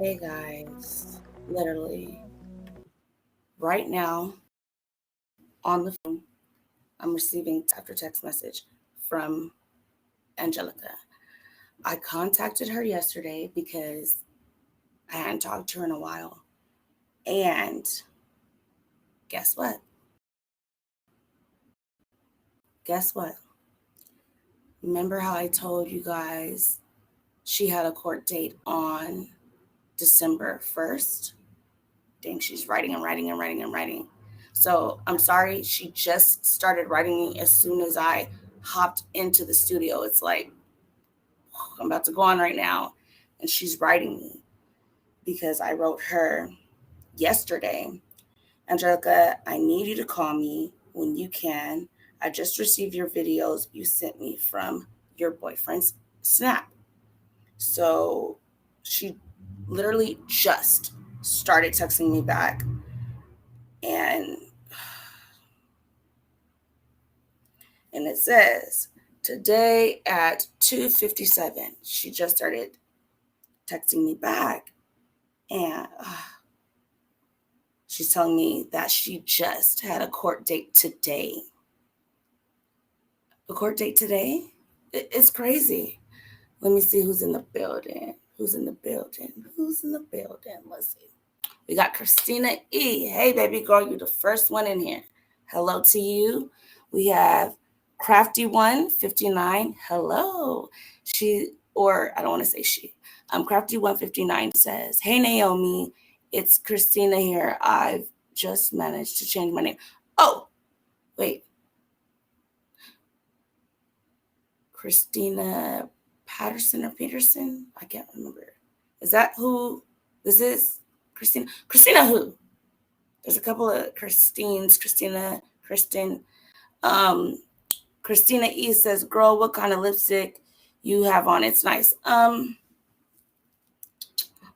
Hey guys, literally right now on the phone, I'm receiving after text message from Angelica. I contacted her yesterday because I hadn't talked to her in a while. And guess what? Guess what? Remember how I told you guys she had a court date on December 1st? Dang, she's writing and writing and writing and writing. So I'm sorry, she just started writing me as soon as I hopped into the studio. It's like, I'm about to go on right now. And she's writing me because I wrote her yesterday, Angelica, I need you to call me when you can. I just received your videos you sent me from your boyfriend's Snap. So she literally just started texting me back. And it says, today at 2:57, she just started texting me back. And she's telling me that she just had a court date today. A court date today? It's crazy. Let me see who's in the building. Who's in the building? Who's in the building? Let's see. We got Christina E. Hey, baby girl, you're the first one in here. Hello to you. We have Crafty159. Hello. I don't want to say she. Crafty159 says, hey, Naomi, it's Christina here. I've just managed to change my name. Oh, wait. Christina Patterson or Peterson? I can't remember. Is that who this is? Christina? Christina who? There's a couple of Christines. Christina, Kristen. Christina E says, girl, what kind of lipstick you have on? It's nice.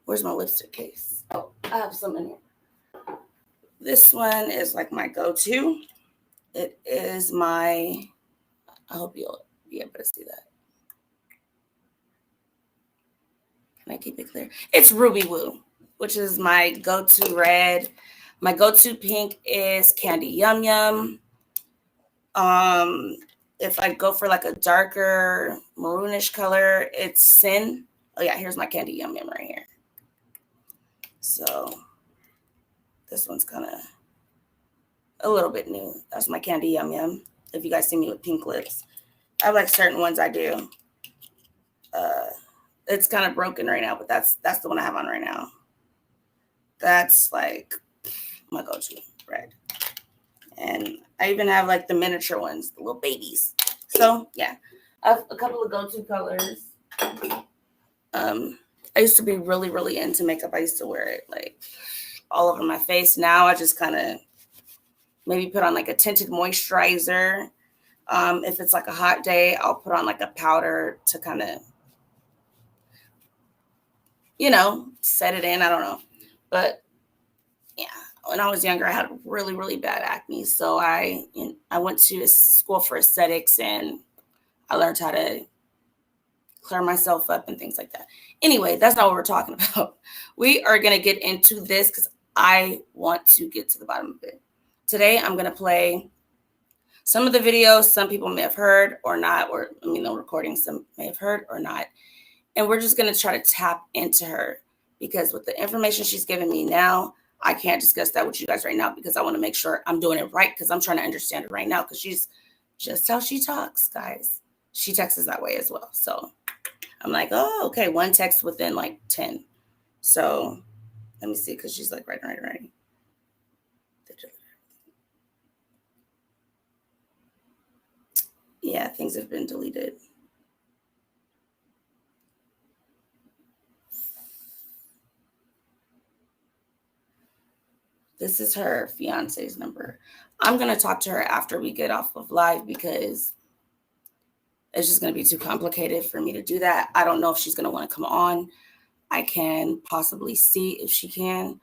Where's my lipstick case? Oh, I have some in here. This one is like my go-to. It is I hope you'll be able to see that. Can I keep it clear? It's Ruby Woo, which is my go-to red. My go-to pink is Candy Yum Yum. If I go for like a darker maroonish color, it's Sin. Oh yeah, here's my Candy Yum Yum right here. So this one's kind of a little bit new. That's my Candy Yum Yum. If you guys see me with pink lips, I have like certain ones I do. It's kind of broken right now, but that's the one I have on right now. That's like my go-to red. And I even have like the miniature ones, the little babies. So yeah, I have a couple of go-to colors. I used to be really, really into makeup. I used to wear it like all over my face. Now I just kind of maybe put on like a tinted moisturizer. If it's like a hot day, I'll put on like a powder to kind of, set it in. I don't know. But yeah, when I was younger, I had really, really bad acne. So I went to school for aesthetics and I learned how to clear myself up and things like that. Anyway, that's not what we're talking about. We are going to get into this because I want to get to the bottom of it. Today, I'm going to play some of the videos some people may have heard or not, or the recordings some may have heard or not. And we're just going to try to tap into her because with the information she's giving me now, I can't discuss that with you guys right now because I want to make sure I'm doing it right because I'm trying to understand it right now because she's just how she talks, guys. She texts that way as well. So I'm like, oh, okay, one text within like 10. So let me see because she's like writing. Yeah, things have been deleted. This is her fiance's number. I'm going to talk to her after we get off of live because it's just going to be too complicated for me to do that. I don't know if she's going to want to come on. I can possibly see if she can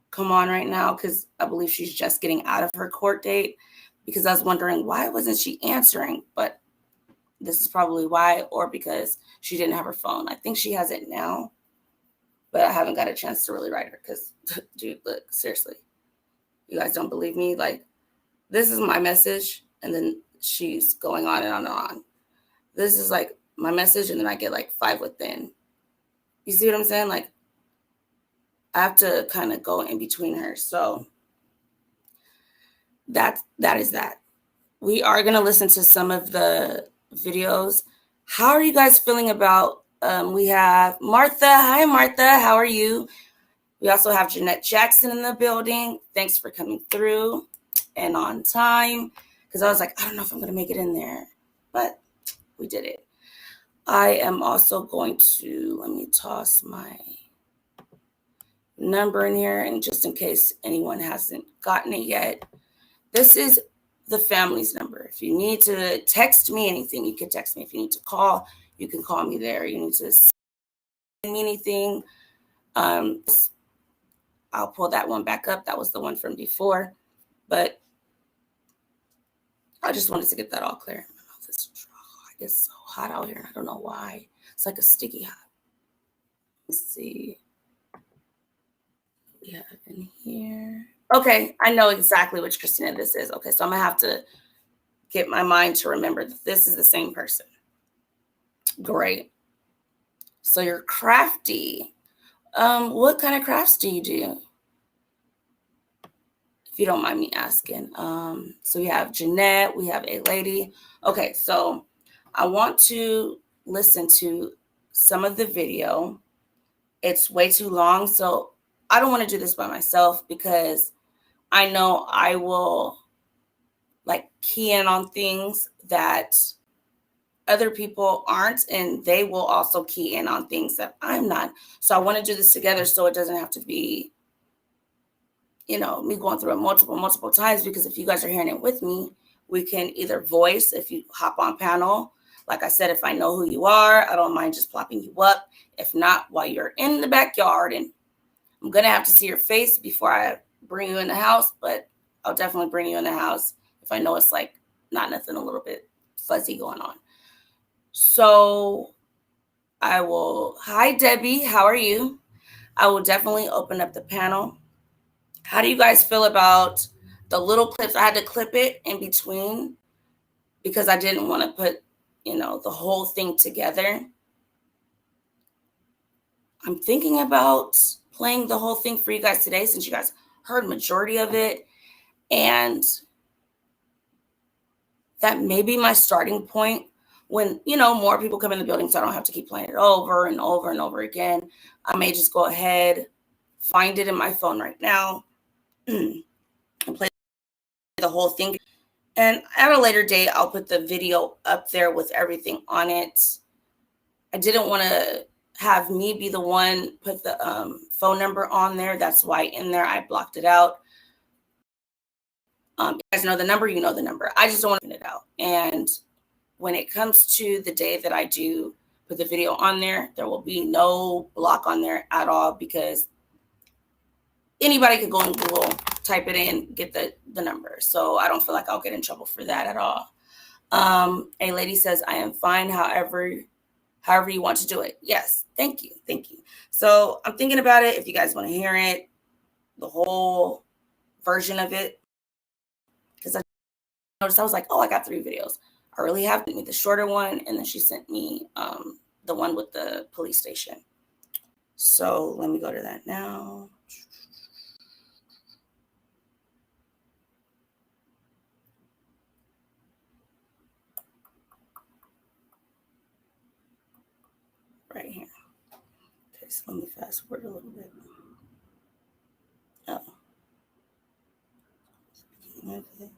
come on right now because I believe she's just getting out of her court date because I was wondering why wasn't she answering, but this is probably why, or because she didn't have her phone. I think she has it now, but I haven't got a chance to really write her because, dude, look, seriously, you guys don't believe me? Like, this is my message, and then she's going on and on and on. This is like my message, and then I get like 5 within. You see what I'm saying? Like, I have to kind of go in between her. So that is that. We are going to listen to some of the videos. How are you guys feeling about, we have Martha. Hi, Martha. How are you? We also have Jeanette Jackson in the building. Thanks for coming through and on time. Because I was like, I don't know if I'm going to make it in there. But we did it. I am also going to, let me toss my number in here. And just in case anyone hasn't gotten it yet, this is the family's number. If you need to text me anything, you can text me. If you need to call, you can call me there. You need to send me anything. I'll pull that one back up. That was the one from before. But I just wanted to get that all clear. My mouth is dry. It's so hot out here. I don't know why. It's like a sticky hot. Let's see. We have in here. Okay, I know exactly which Christina this is. Okay, so I'm going to have to get my mind to remember that this is the same person. Great. So you're crafty. What kind of crafts do you do? If you don't mind me asking. So we have Jeanette, we have a lady. Okay, so I want to listen to some of the video. It's way too long, so I don't want to do this by myself because I know I will like key in on things that other people aren't, and they will also key in on things that I'm not. So I want to do this together so it doesn't have to be, me going through it multiple times, because if you guys are hearing it with me, we can either voice, if you hop on panel. Like I said, if I know who you are, I don't mind just plopping you up. If not, while you're in the backyard, and I'm going to have to see your face before I bring you in the house, but I'll definitely bring you in the house if I know it's like not nothing a little bit fuzzy going on. So I will, hi Debbie, how are you? I will definitely open up the panel. How do you guys feel about the little clips? I had to clip it in between because I didn't want to put, the whole thing together. I'm thinking about playing the whole thing for you guys today since you guys heard majority of it. And that may be my starting point when, more people come in the building so I don't have to keep playing it over and over and over again. I may just go ahead, find it in my phone right now, and play the whole thing. And at a later date, I'll put the video up there with everything on it. I didn't want to have me be the one put the phone number on there. That's why in there I blocked it out. You guys know the number, you know the number. I just don't want to put it out. And when it comes to the day that I do put the video on there, there will be no block on there at all, because anybody could go in Google, type it in, get the number. So I don't feel like I'll get in trouble for that at all. A lady says, I am fine, however you want to do it. Yes, thank you. So I'm thinking about it. If you guys want to hear it, the whole version of it, because I noticed, I was like, oh, I got 3 videos. I really have me the shorter one, and then she sent me the one with the police station. So let me go to that now. Right here. Okay, so let me fast forward a little bit. Oh. Okay.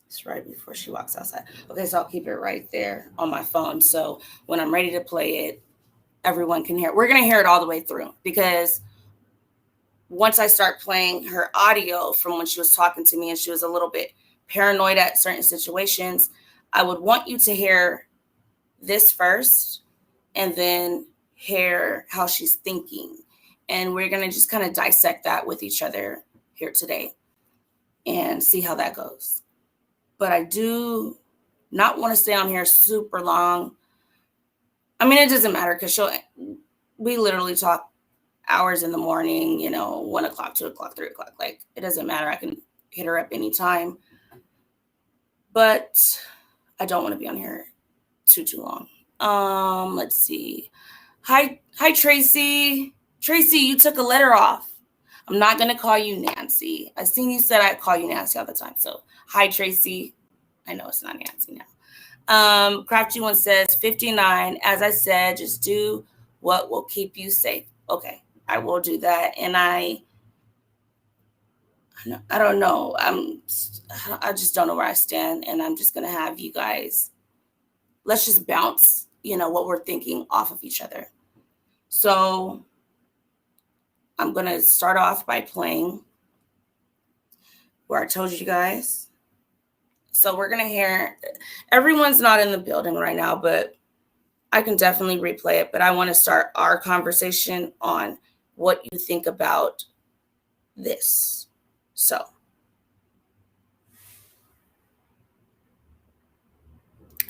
It's right before she walks outside. Okay, so I'll keep it right there on my phone. So when I'm ready to play it, everyone can hear it. We're going to hear it all the way through, because once I start playing her audio from when she was talking to me and she was a little bit paranoid at certain situations, I would want you to hear this first and then hear how she's thinking. And we're going to just kind of dissect that with each other here today and see how that goes. But I do not want to stay on here super long. I mean, it doesn't matter, because we literally talk hours in the morning, 1 o'clock, 2 o'clock, 3 o'clock. Like, it doesn't matter. I can hit her up anytime. But I don't want to be on here too long. Let's see. Hi, Tracy. Tracy, you took a letter off. I'm not going to call you Nancy. I seen you said I'd call you Nancy all the time. So, hi, Tracy. I know it's not Nancy now. Crafty one says 59. As I said, just do what will keep you safe. Okay, I will do that. And I don't know. I just don't know where I stand. And I'm just going to have you guys, let's just bounce, what we're thinking off of each other. So I'm going to start off by playing where I told you guys. So we're going to hear, everyone's not in the building right now, but I can definitely replay it. But I want to start our conversation on what you think about this. So.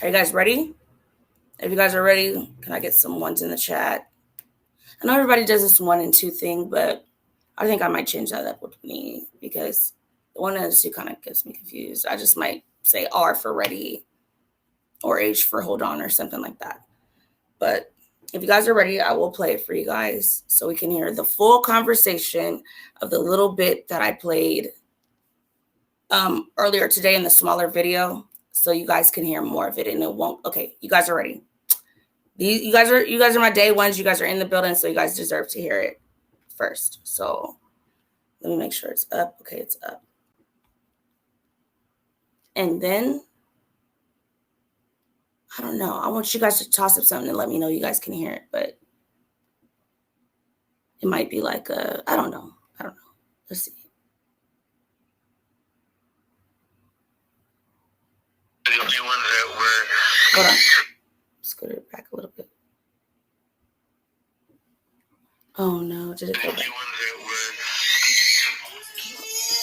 Are you guys ready? If you guys are ready, can I get some ones in the chat? I know everybody does this 1 and 2 thing, but I think I might change that up with me, because the 1 and 2 kind of gets me confused. I just might say R for ready or H for hold on or something like that. But if you guys are ready, I will play it for you guys so we can hear the full conversation of the little bit that I played earlier today in the smaller video, so you guys can hear more of it and it won't. Okay, you guys are ready. You guys are my day ones. You guys are in the building, so you guys deserve to hear it first. So let me make sure it's up. Okay, it's up. And then, I don't know. I want you guys to toss up something and let me know you guys can hear it, but it might be like I don't know. Let's see. Hold on. Scoot it back a little bit. Oh no, did it go back?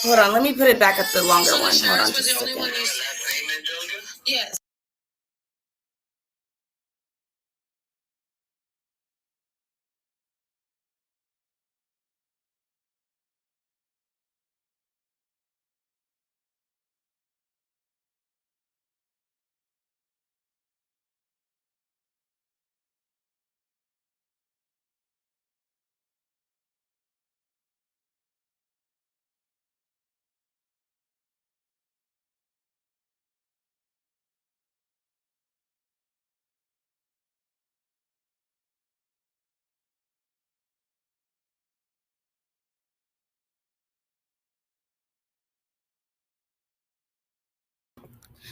Hold on, let me put it back at the longer one. Hold on just a second. Yes.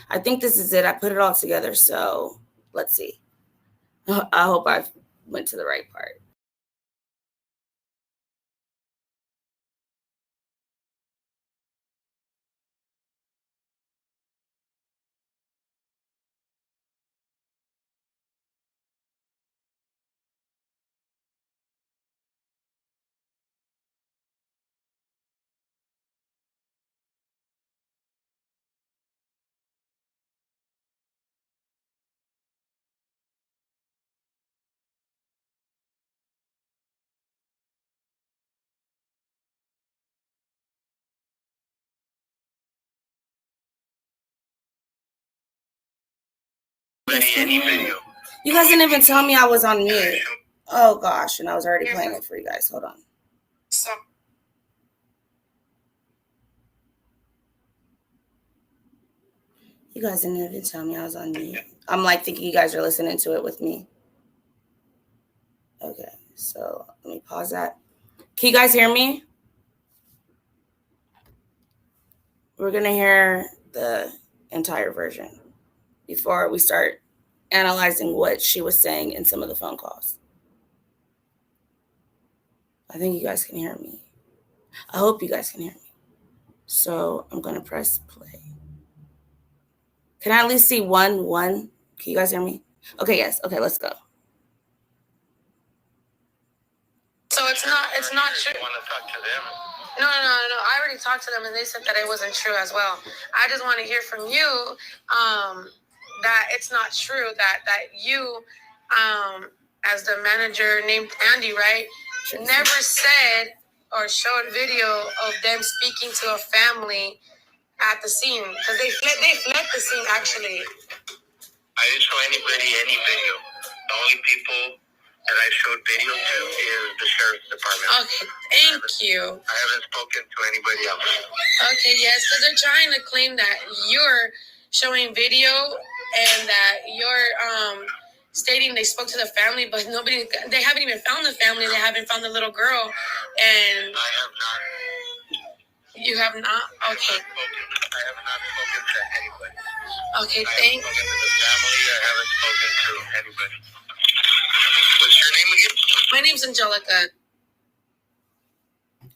I think this is it. I put it all together, so let's see. I hope I went to the right part. You guys didn't even tell me I was on mute. Oh gosh, and I was already playing it for you guys. Hold on. You guys didn't even tell me I was on mute. I'm like thinking you guys are listening to it with me. Okay, so let me pause that. Can you guys hear me? We're gonna hear the entire version before we start analyzing what she was saying in some of the phone calls. I think you guys can hear me. I hope you guys can hear me. So I'm gonna press play. Can I at least see one? Can you guys hear me? Okay, yes. Okay, let's go. So it's not true. You want to talk to them? No. I already talked to them and they said that it wasn't true as well. I just want to hear from you that it's not true, that you, as the manager named Andy, right, never said or showed video of them speaking to a family at the scene, because they fled the scene actually. I didn't show anybody any video. The only people that I showed video to is the sheriff's department. Okay, thank you. I haven't spoken to anybody else. Okay, yes, because they're trying to claim that you're showing video and that you're stating they spoke to the family, but they haven't even found the family. They haven't found the little girl. And I have not. You have not? Okay. I have not spoken to anybody. Okay, I haven't spoken to the family. I haven't spoken to anybody. What's your name again? My name's Angelica.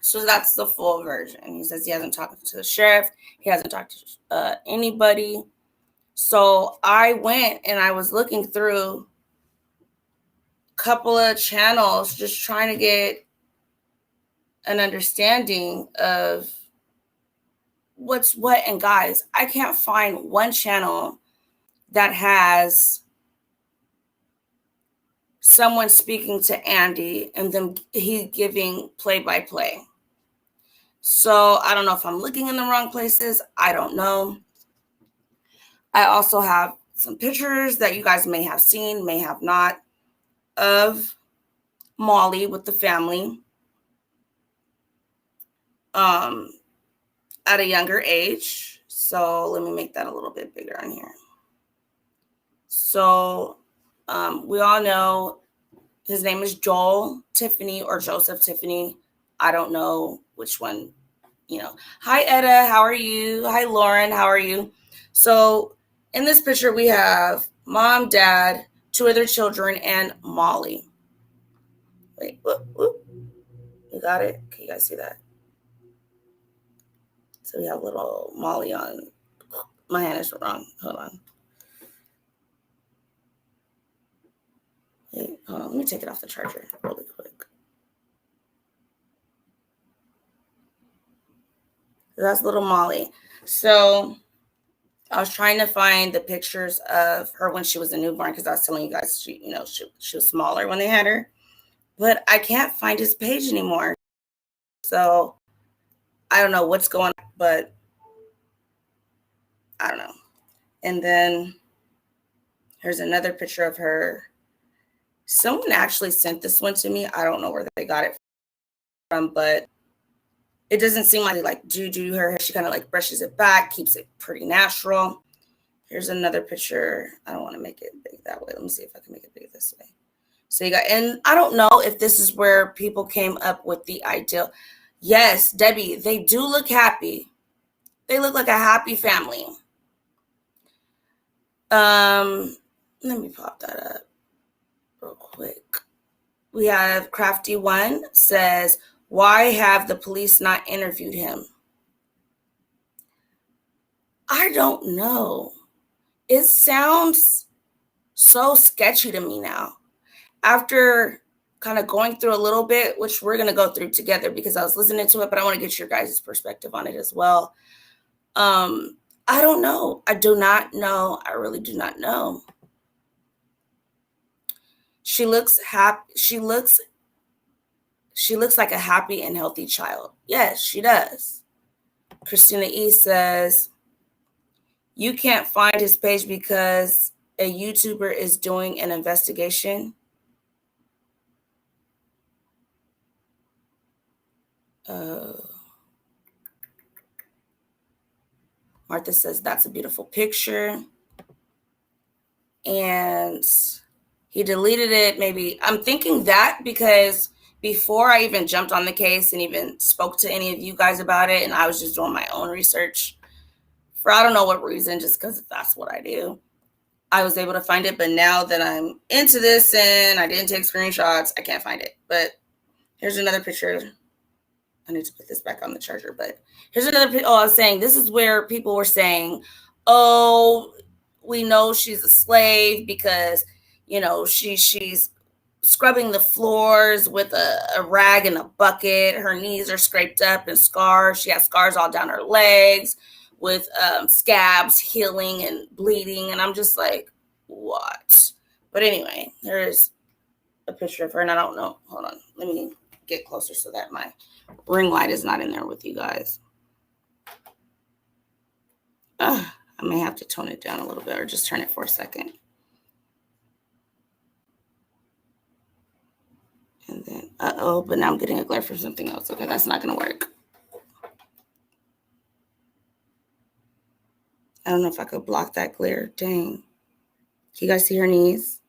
So that's the full version. He says he hasn't talked to the sheriff. He hasn't talked to anybody. So I went and I was looking through a couple of channels just trying to get an understanding of what's what. And guys, I can't find one channel that has someone speaking to Andy and then he giving play-by-play. So I don't know if I'm looking in the wrong places. I don't know. I also have some pictures that you guys may have seen, may have not, of Molly with the family at a younger age. So let me make that a little bit bigger on here. So we all know his name is Joel Tiffany or Joseph Tiffany. I don't know which one, you know. Hi, Etta. How are you? Hi, Lauren. How are you? So in this picture, we have mom, dad, two other children, and Molly. Wait, whoop. You got it? Can you guys see that? So we have little Molly on. My hand is wrong. Hold on. Wait, hold on. Let me take it off the charger really quick. That's little Molly. So I was trying to find the pictures of her when she was a newborn because I was telling you guys she was smaller when they had her. But I can't find his page anymore. So I don't know what's going on, but I don't know. And then here's another picture of her. Someone actually sent this one to me. I don't know where they got it from, but it doesn't seem like do her hair. She kind of like brushes it back, keeps it pretty natural. Here's another picture. I don't want to make it big that way. Let me see if I can make it big this way. So you got, and I don't know if this is where people came up with the idea. Yes, Debbie, they do look happy. They look like a happy family. Let me pop that up real quick. We have Crafty One says, why have the police not interviewed him? I don't know. It sounds so sketchy to me now. After kind of going through a little bit, which we're going to go through together because I was listening to it, but I want to get your guys' perspective on it as well. I don't know. I do not know. I really do not know. She looks happy. She looks like a happy and healthy child. Yes, she does. Christina E says, you can't find his page because a YouTuber is doing an investigation. Martha says, that's a beautiful picture. And he deleted it. Maybe I'm thinking that because before I even jumped on the case and even spoke to any of you guys about it, and I was just doing my own research for I don't know what reason, just because that's what I do, I was able to find it. But now that I'm into this and I didn't take screenshots, I can't find it. But here's another picture. I need to put this back on the charger, but here's another. Oh, I was saying this is where people were saying, oh, we know she's a slave because, you know, she's scrubbing the floors with a rag and a bucket. Her knees are scraped up and scars. She has scars all down her legs with scabs healing and bleeding. And I'm just like, what? But anyway, there's a picture of her, and I don't know. Hold on. Let me get closer so that my ring light is not in there with you guys. I may have to tone it down a little bit or just turn it for a second. And then, but now I'm getting a glare from something else. Okay, that's not going to work. I don't know if I could block that glare. Dang. Can you guys see her knees?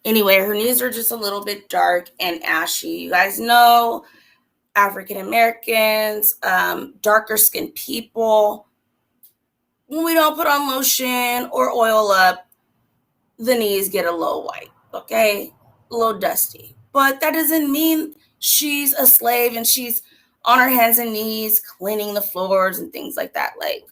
Anyway, her knees are just a little bit dark and ashy. You guys know African Americans, darker skinned people, when we don't put on lotion or oil up, the knees get a little white, okay? A little dusty. But that doesn't mean she's a slave and she's on her hands and knees cleaning the floors and things like that. Like,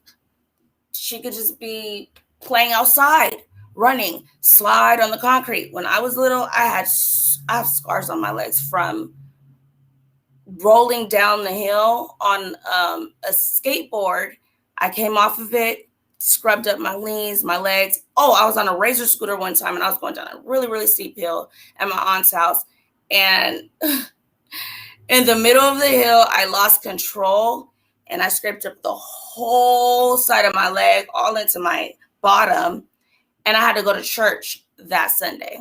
she could just be playing outside, running, slide on the concrete. When I was little, I have scars on my legs from rolling down the hill on a skateboard. I came off of it, scrubbed up my knees, my legs. Oh, I was on a razor scooter one time and I was going down a really, really steep hill at my aunt's house. And in the middle of the hill, I lost control and I scraped up the whole side of my leg, all into my bottom. And I had to go to church that Sunday,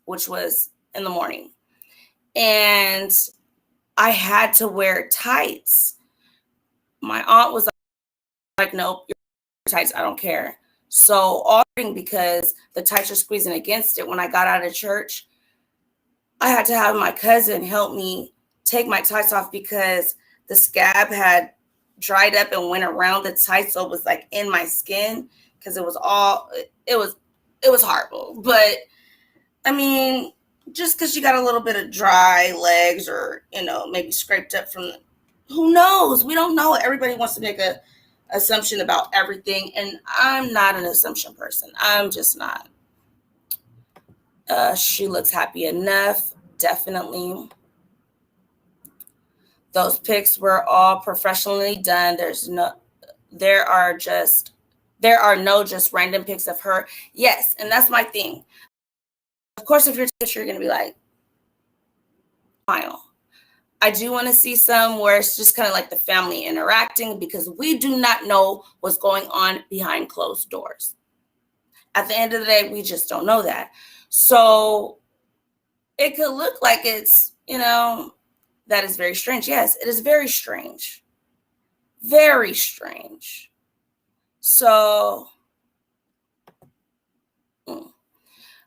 which was in the morning. And I had to wear tights. My aunt was like, nope, you're tights, I don't care. So all because the tights are squeezing against it. When I got out of church, I had to have my cousin help me take my tights off because the scab had dried up and went around the tights, so it was like in my skin because it was horrible. But I mean, just because you got a little bit of dry legs or, you know, maybe scraped up from, who knows? We don't know. Everybody wants to make a assumption about everything, and I'm not an assumption person. I'm just not. She looks happy enough, definitely. Those pics were all professionally done. There are no just random pics of her. Yes, and that's my thing. Of course, if you're a teacher, you're going to be like, final. I do want to see some where it's just kind of like the family interacting because we do not know what's going on behind closed doors. At the end of the day, we just don't know that. So it could look like it's, you know, that is very strange. Yes, it is very strange. Very strange. So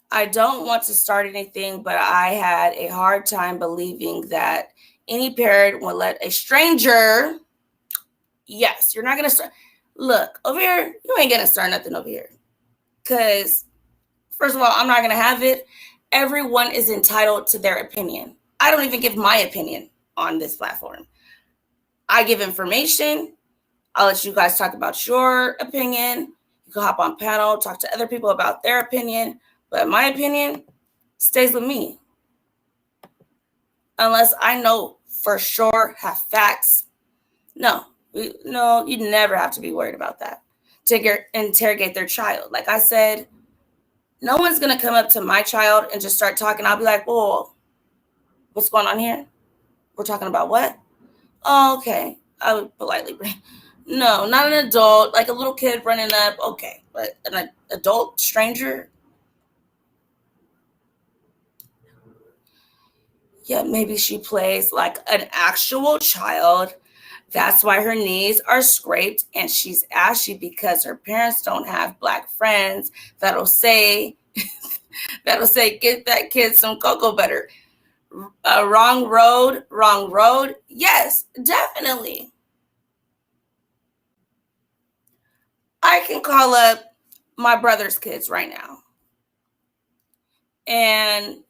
I don't want to start anything, but I had a hard time believing that any parent would let a stranger yes, you're not going to start. Look, over here, you ain't going to start nothing over here. Because, first of all, I'm not going to have it. Everyone is entitled to their opinion. I don't even give my opinion on this platform. I give information. I'll let you guys talk about your opinion. You can hop on panel, talk to other people about their opinion. But my opinion stays with me. Unless I know for sure, have facts. No, you never have to be worried about that. To interrogate their child. Like I said, no one's going to come up to my child and just start talking. I'll be like, "Oh, what's going on here? We're talking about what?" "Oh, okay." I would politely bring. No, not an adult, like a little kid running up. Okay, but an adult stranger? Yeah, maybe she plays like an actual child. That's why her knees are scraped and she's ashy because her parents don't have Black friends that'll say, get that kid some cocoa butter. Wrong road. Yes, definitely. I can call up my brother's kids right now. And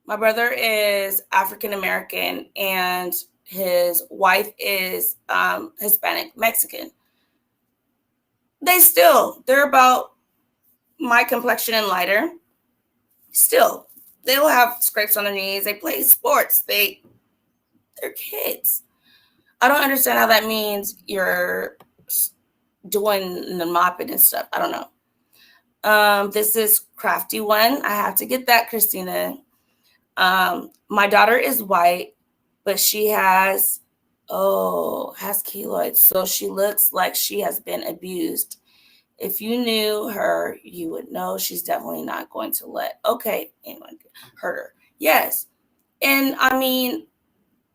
my brother is African American and his wife is Hispanic Mexican. They're about my complexion and lighter. Still, they will have scrapes on their knees. They play sports. They're kids. I don't understand how that means you're doing the mopping and stuff. I don't know. This is Crafty One. I have to get that, Christina. My daughter is white, but she has keloids. So she looks like she has been abused. If you knew her, you would know she's definitely not going to let anyone hurt her. Yes. And I mean,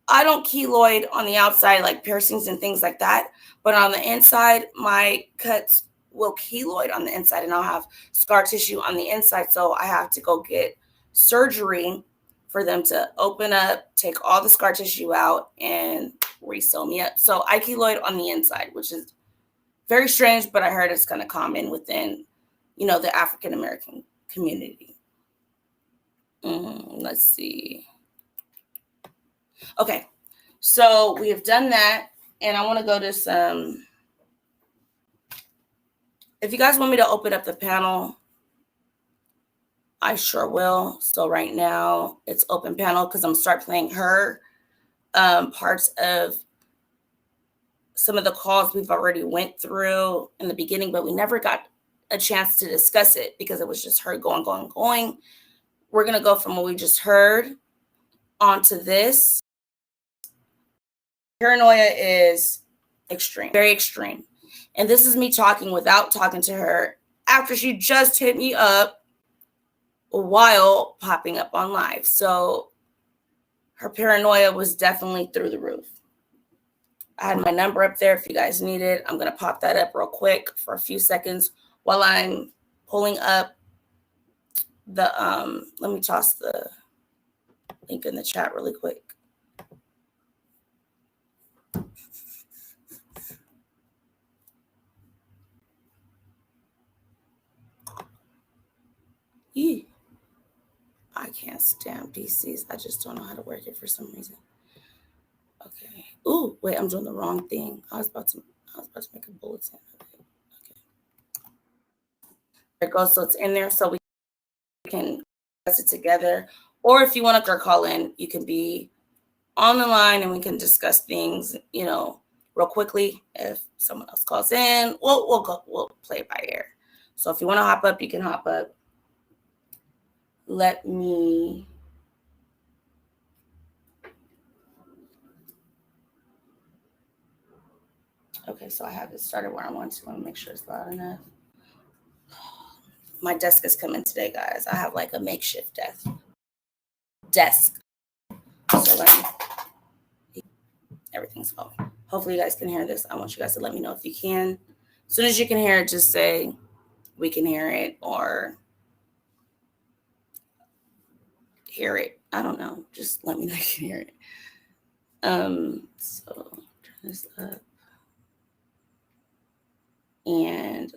I don't keloid on the outside, like piercings and things like that. But on the inside, my cuts will keloid on the inside and I'll have scar tissue on the inside. So I have to go get surgery for them to open up, take all the scar tissue out and re-sew me up. So I keloid on the inside, which is very strange, but I heard it's kind of common within, the African American community. Let's see. Okay, so we have done that, and I want to go to some. If you guys want me to open up the panel, I sure will. So right now it's open panel because I'm start playing her parts of some of the calls we've already went through in the beginning, but we never got a chance to discuss it because it was just her going. We're going to go from what we just heard onto this. Paranoia is extreme, very extreme. And this is me talking without talking to her after she just hit me up while popping up on live. So her paranoia was definitely through the roof. I had my number up there if you guys need it. I'm going to pop that up real quick for a few seconds while I'm pulling up the, let me toss the link in the chat really quick. I can't stand PCs. I just don't know how to work it for some reason. Okay. Ooh, wait, I'm doing the wrong thing. I was about to make a bulletin. Okay. There it goes. So it's in there so we can discuss it together. Or if you want to call in, you can be on the line and we can discuss things, real quickly. If someone else calls in, we'll play it by ear. So if you want to hop up, you can hop up. Let me okay, so I have it started where I want to. Let me make sure it's loud enough. My desk is coming today, guys. I have like a makeshift desk. So everything's falling. Hopefully you guys can hear this. I want you guys to let me know if you can. As soon as you can hear it, just say we can hear it or hear it. I don't know. Just let me know you can hear it. So turn this up.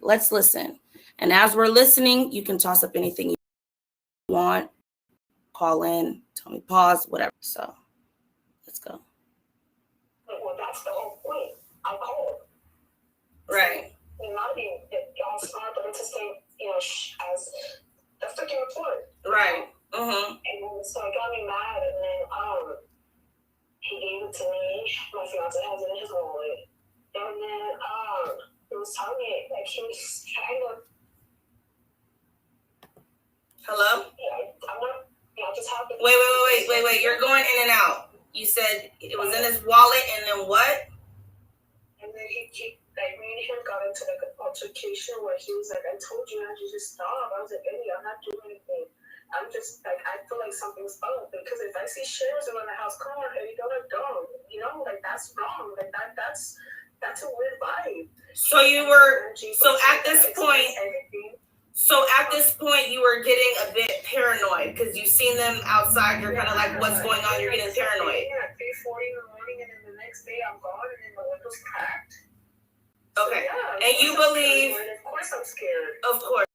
let's listen. And as we're listening, you can toss up anything you want, call in, tell me pause, whatever. So let's go. Well, that's the whole point. I called. Right. Not being all smart, but to stay, as the freaking report. Right. Mm-hmm. And so it got me mad, and then he gave it to me. My fiance has it in his wallet, and then he was telling me like he was trying to. Hello? Yeah, I'm not. Just happy. Wait. You're going in and out. You said it was in his wallet, and then what? And then he like me and him got into like an altercation where he was like, "I told you not to just stop." I was like, "Eddie, I'm not doing anything. I'm just like, I feel like something's up because if I see shares around the house, come on, Eddie, don't. Like that's wrong. Like that's a weird vibe." So you were at this point you were getting a bit paranoid because you've seen them outside. You're kind of like, what's going on? You're getting paranoid. At 3:40 in the morning, and then the next day I'm gone, and then the window's cracked. Okay, So, yeah, and you believe? of course I'm scared. Of course.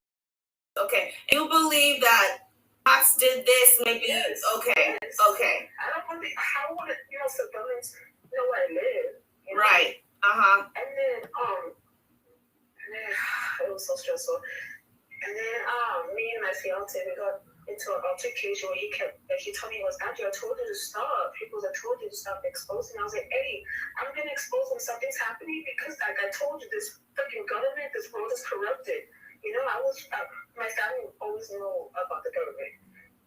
Okay, you believe that cops did this? Maybe. Yes. Okay. Yes. Okay. I don't believe. How would civilians know where I live? Right. And then it was so stressful. And then me and my fiance, we got into an altercation where he told me, Angela, I told you to stop. I told you to stop exposing. I was like, Eddie, I'm going to expose when something's happening because like I told you, this freaking government, this world is corrupted. My family always know about the government.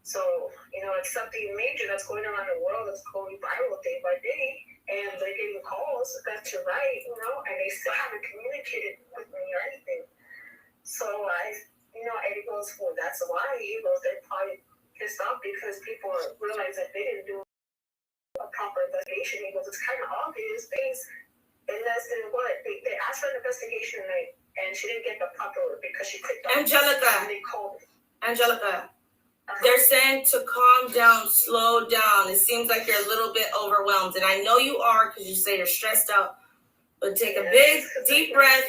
So, it's something major that's going around the world that's going viral day by day. And they're getting calls left to right, and they still haven't communicated with me or anything. So Eddie goes, well, that's why. He goes, they're probably pissed off because people realize that they didn't do a proper investigation. He goes, it's kind of obvious. In less than what? They asked for an investigation and she didn't get the proper because she clicked on Angelica. And they called. Angelica. They're saying to calm down, slow down. It seems like you're a little bit overwhelmed. And I know you are because you say you're stressed out. But take a big, deep breath.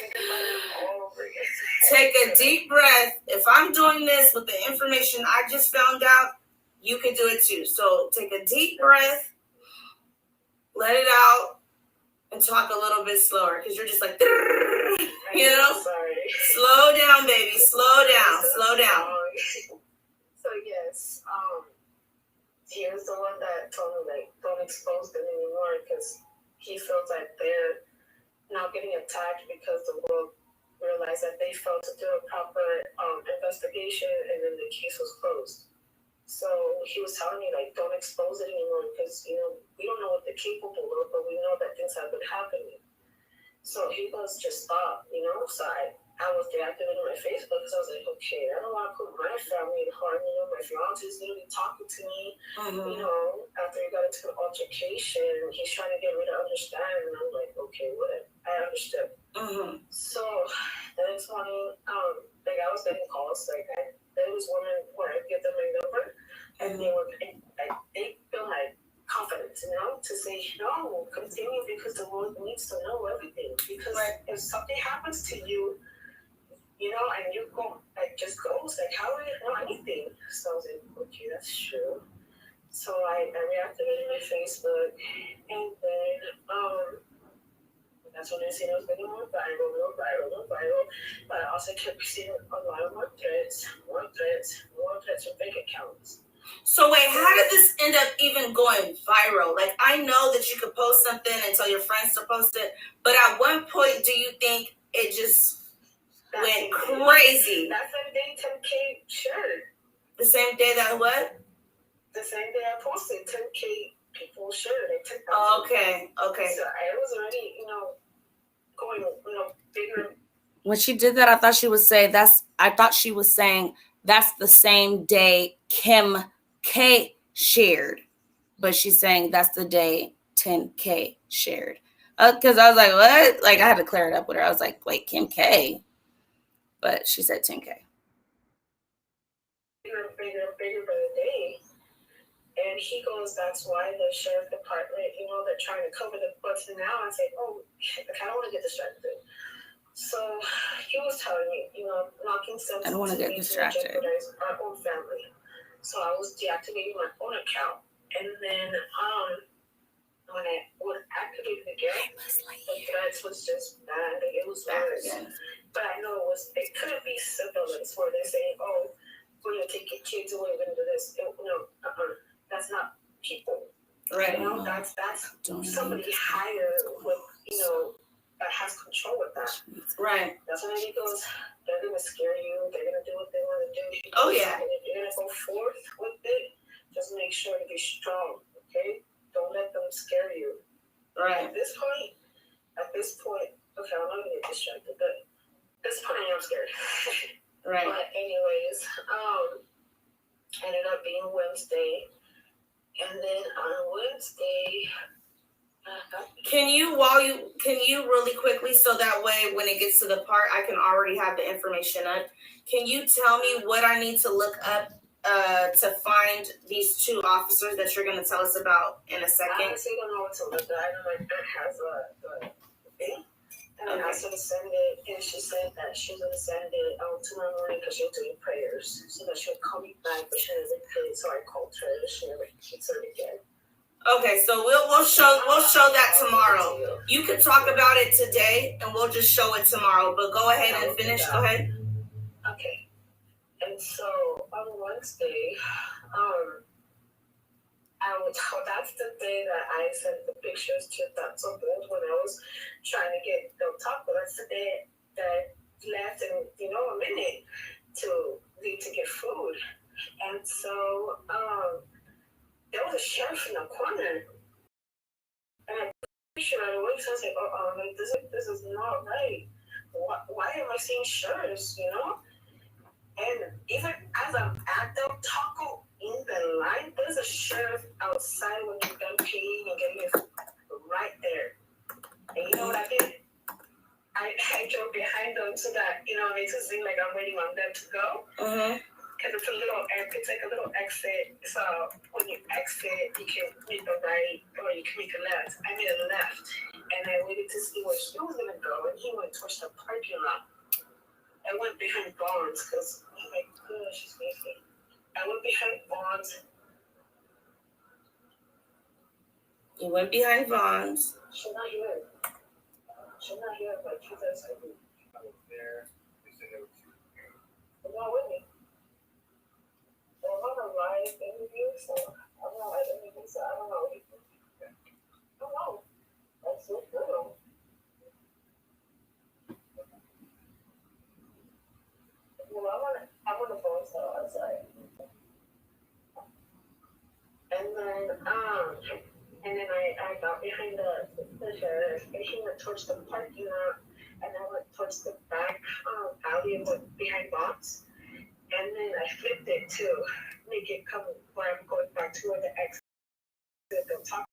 Take a deep breath. If I'm doing this with the information I just found out, you can do it too. So take a deep breath, let it out, and talk a little bit slower because you're just like, slow down, baby. Slow down. So yes, he was the one that told me like don't expose them anymore because he feels like they're now getting attacked because the world realized that they failed to do a proper investigation and then the case was closed. So he was telling me like don't expose it anymore because we don't know what they're capable of, but we know that things have been happening. So he goes, just stop, So I was deactivating my Facebook because I was like, okay, I don't want to put my family in harm. My fiance is literally talking to me. After we got into an altercation, he's trying to get me to understand, and I'm like, okay, whatever. I understood. So the next morning, I was getting calls. There was women where I give them my number, and they feel like confidence, to say no, continue because the world needs to know everything. Because if something happens to you, and you go just goes how would you know anything? So I was like, okay, that's true. So I reactivated my Facebook, and then that's when I seen it was getting more viral. But I also kept seeing a lot of more threats from fake accounts. So wait, how did this end up even going viral? Like, I know that you could post something and tell your friends to post it, but at one point, do you think it just went crazy? That same day, 10K shared. The same day that what? The same day I posted, 10K people shared it. 10,000. Okay. So I was already, going, bigger. When she did that, I thought she was saying that's the same day Kim K shared, but she's saying that's the day 10K shared. Because I was like, what? Like, I had to clear it up with her. I was like, wait, Kim K? But she said 10K. Bigger by the day. And he goes, that's why the sheriff department, they're trying to cover the butts now. I say, oh, I don't want to get distracted. So he was telling me, knocking sense. I don't want to get distracted. Jeopardize our own family. So I was deactivating my own account. And then when I would activate it again, the threats was just bad. It was worse. But I know it couldn't be siblings where they're saying, oh, we're going to take your kids away, we're going to do this. That's not people. Right. That's somebody higher with, that has control with that. Right. That's when he goes, they're going to scare you, they're going to do what they want to do. Oh, yeah. And if you're going to go forth with it, just make sure to be strong, okay? Don't let them scare you. Right. At this point, okay, I'm not going to get distracted, but at this point I am scared. Right. But anyways, ended up being Wednesday. And then on Wednesday, can you really quickly, so that way when it gets to the part, I can already have the information up. Can you tell me what I need to look up to find these two officers that you're going to tell us about in a second? I honestly don't know what to look at. I know my aunt has the thing. And I asked her to send it, and she said that she was going to send it tomorrow morning because she was doing prayers. So that she would call me back, but she never did. So I called her, and she never answered again. Okay, so we'll show that tomorrow. You can talk about it today, and we'll just show it tomorrow. But go ahead and finish. Go ahead. Okay. And so on Wednesday, that's the day that I sent the pictures to That's So Good when I was trying to get the taco. That's the day that left in a minute to leave to get food. And so there was a sheriff in the corner, and I'm pretty sure right away. So I was like, this is not right. Why am I seeing sheriffs? And even as I'm at the taco in the line, there's a sheriff outside when you're done paying and getting it right there. And you know what I did? I drove behind them so that, it makes it seem like I'm waiting on them to go. Because it's like a little exit. So when you exit, you can make a right or you can make a left. I made a left. And I waited to see where he was going to go. And he went towards the parking lot. I went behind Barnes because, oh my gosh, she's making. I went behind Barnes. You went behind Vaughn's. She's not here. But she says I was there. They're not with me. Well, I'm on a live interview, so I'm not live interview, so I don't know. I don't know. That's so cool. Well, I'm on the phone, so I was like. And then I got behind the sheriff, and he went towards the parking lot, and I went towards the back alley and went behind Box. And then I flipped it to make it come where I'm going back to where the exit the top.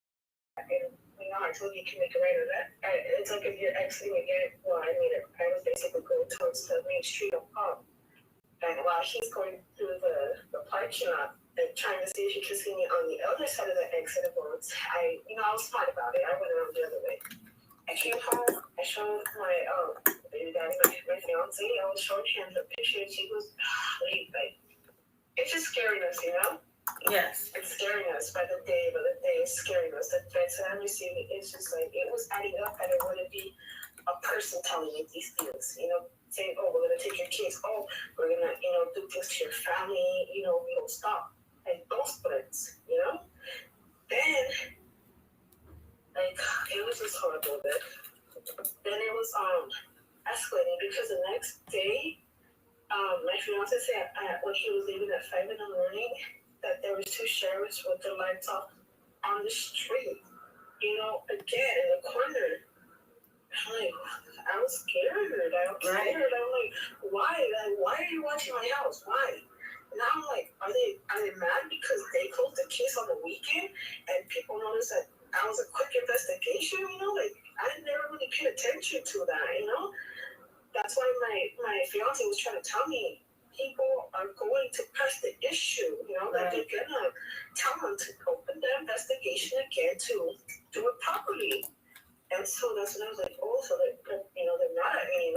And I told you can make it right or left. It's like if you're exiting again. Well, I was basically going towards the main street of Palm. And while he's going through the parking lot and trying to see if he can see me on the other side of the exit of Bones, I was smart about it. I went around the other way. I came home. I showed my baby daddy, my fiance. I was showing him the pictures. He was like, it's just scaring us, Yes. It's scaring us by the day. It's scaring us. The threats that I'm receiving, it's just like, it was adding up, and it wouldn't be a person telling me these things, saying, oh, we're going to take your kids. Oh, we're going to, do things to your family. We don't stop. And those threats, Then, it was just horrible. Then it was escalating because the next day, my fiance said when he was leaving at 5 a.m, that there was two sheriffs with their lights off on the street, again in the corner. I'm like, I was scared. I'm like, why? Why are you watching my house? Why? Now I'm like, are they mad because they closed the case on the weekend and people noticed that I was a quick investigation? I never really paid attention to that. That's why my fiance was trying to tell me people are going to press the issue. That they're gonna tell them to open the investigation again to do it properly. And so that's when I was like, oh, so they're mad at me,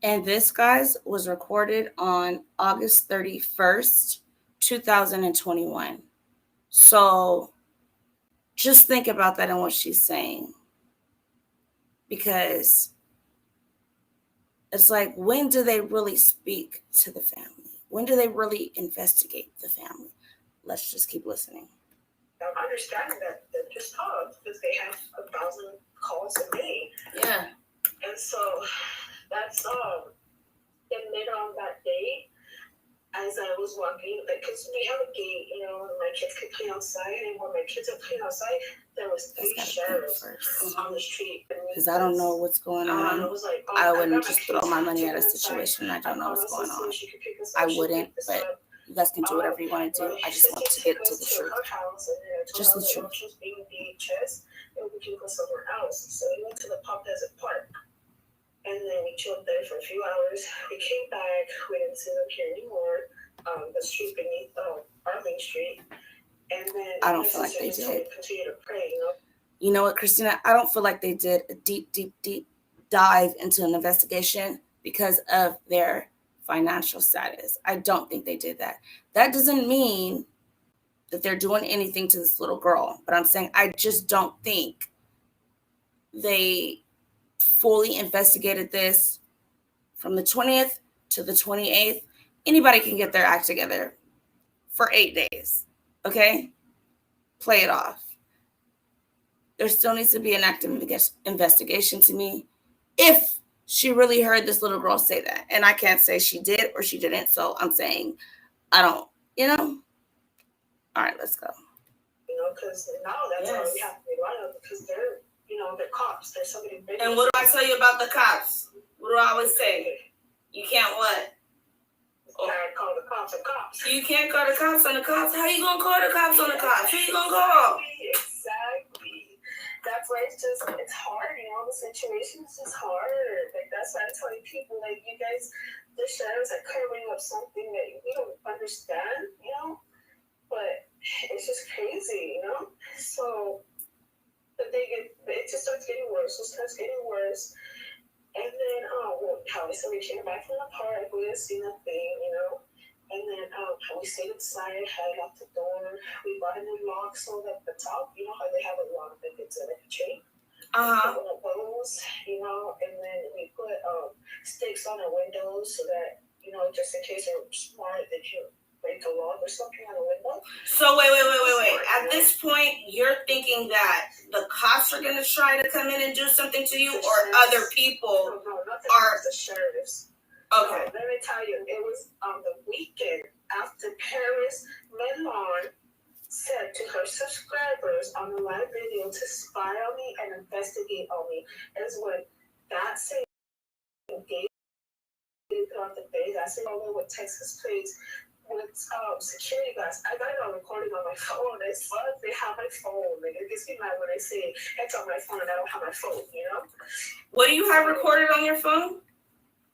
And this, guys, was recorded on August 31st, 2021. So just think about that and what she's saying. Because it's like, when do they really speak to the family? When do they really investigate the family? Let's just keep listening. I'm understanding that they're just hard because they have 1,000 calls a day. Yeah. And so that's and later on that day, as I was walking, like, because we have a gate, you know, and my kids could play outside, and when my kids are playing outside, there was 3 sheriffs on the street. Because I don't know what's going on. I was like, I wouldn't just throw my money at a situation I don't know what's going on. I wouldn't, but you guys can do whatever you want to do. I just want to get to the truth. Just the truth. Being DHS, and we can go somewhere else. So we went to the Pop Desert Park. And then we chilled there for a few hours. We came back. We didn't see them here anymore. The street beneath our main street. And then I don't feel like they did. Continue to pray, you know? You know what, Christina? I don't feel like they did a deep dive into an investigation because of their financial status. I don't think they did that. That doesn't mean that they're doing anything to this little girl. But I'm saying I just don't think they fully investigated this from the 20th to the 28th. Anybody can get their act together for 8 days. Okay? Play it off. There still needs to be an active investigation to me if she really heard this little girl say that. And I can't say she did or she didn't. So I'm saying I don't, you know? All right, let's go. You know, because now that's all we have to rely on because they're, you know, they're cops. There's somebody big. And what do I tell you about the cops? What do I always say? You can't what? I call the cops the cops. You can't call the cops on the cops. How you gonna call the cops on the cops? Who you gonna call? Exactly. That's why it's hard, you know, the situation is just hard. Like, that's why I'm telling people, like, you guys, the sheriffs are covering up something that we don't understand, you know? But it's just crazy, you know? So, but it just starts getting worse. And then, how we came back from the park, we didn't see nothing, you know. And then we stayed inside, had locked the door. We bought a new lock so that the top, you know how they have a lock that gets like a chain? One of those, you know, and then we put sticks on the windows so that, you know, just in case they're smart, they can break a log or something on the window. So wait. At this point, you're thinking that the cops are going to try to come in and do something to you, or other people are the sheriffs? Okay. Let me tell you, it was on the weekend after Paris Melon said to her subscribers on the live video to spy on me and investigate on me. Is when that same day throughout the day, that same over with Texas plates with security guards. I got it on recording on my phone. It's fun. They have my phone. Like, it gets me mad when I say it's on my phone and I don't have my phone, you know? What do you have recorded on your phone?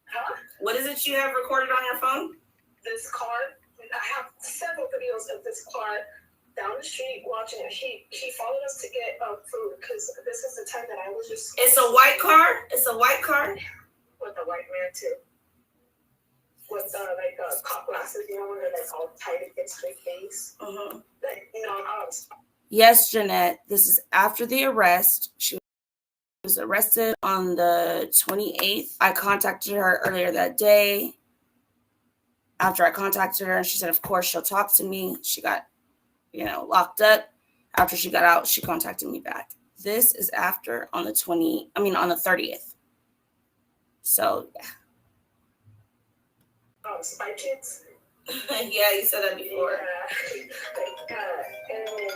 Huh? What is it you have recorded on your phone? This car. I have several videos of this car down the street watching it. He followed us to get food because this is the time that I was just. It's a white car. It's a white car. With a white man too. With cop glasses, you know, when they're like all tight against their face. Like, you know, Yes, Jeanette. This is after the arrest. She was arrested on the 28th. I contacted her earlier that day. After I contacted her, she said, of course, she'll talk to me. She got, locked up. After she got out, she contacted me back. This is after on the 30th. So, yeah. Spy Kids. Yeah, you said that before. And then,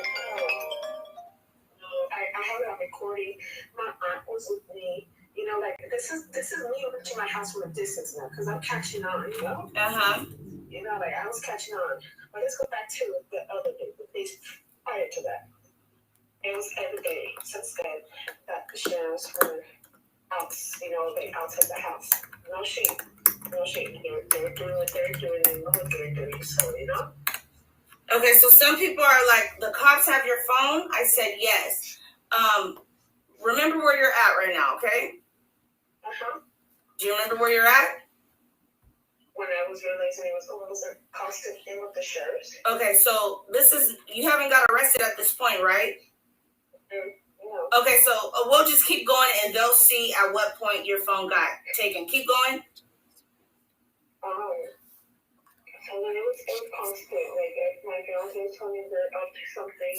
I have it on recording. My aunt was with me. You know, like, this is me reaching my house from a distance now because I'm catching on, you know? You know, like, I was catching on. But let's go back to the other day, the days prior to that. It was every day since then that the sheriffs were out, you know, they outside the house. No shame. They were doing what they were doing. They know what they were doing, so, you know? Okay, so some people are like, the cops have your phone? I said yes. Remember where you're at right now, okay? Uh-huh. Do you remember where you're at? was realizing it was almost a constant thing with the sheriffs. Okay, so you haven't got arrested at this point, right? No. Okay, so we'll just keep going and they'll see at what point your phone got taken. Keep going. And then it was constant. Like, if my fiance told me they're up to something,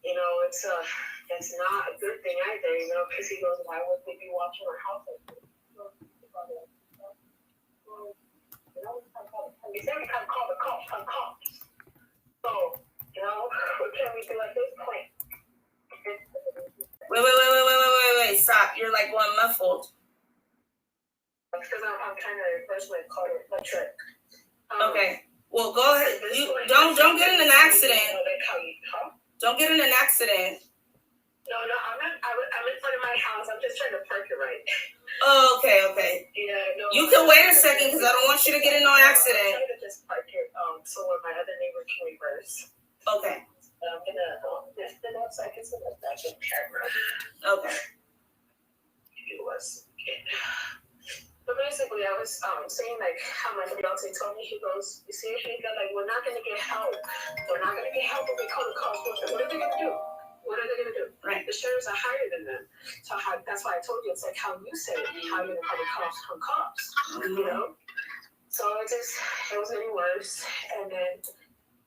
you know, it's not a good thing either, you know, because he goes, why would they be watching our house? He said we can't call the cops. So, you know, what can we do at this point? Wait. Stop. You're like going muffled. Because I'm trying to reverse my car, my truck. Okay. Well, go ahead. You don't get in an accident. Don't get in an accident. No, I'm in front of my house. I'm just trying to park it right. Oh, okay. Yeah, no. You can wait a second because I don't want you to get in no accident. I'm trying to just park it so where my other neighbor can reverse. Okay. I'm gonna lift it up so I can see the back of the camera. Okay. But basically, I was saying like how my fiance told me. He goes, "You see, Angelica, like we're not gonna get help. We're not gonna get help if we call the cops. What are they gonna do? Right. The sheriffs are higher than them. So that's why I told you it's like how you said it. How you're gonna call the cops from cops, you know? So it was getting worse, and then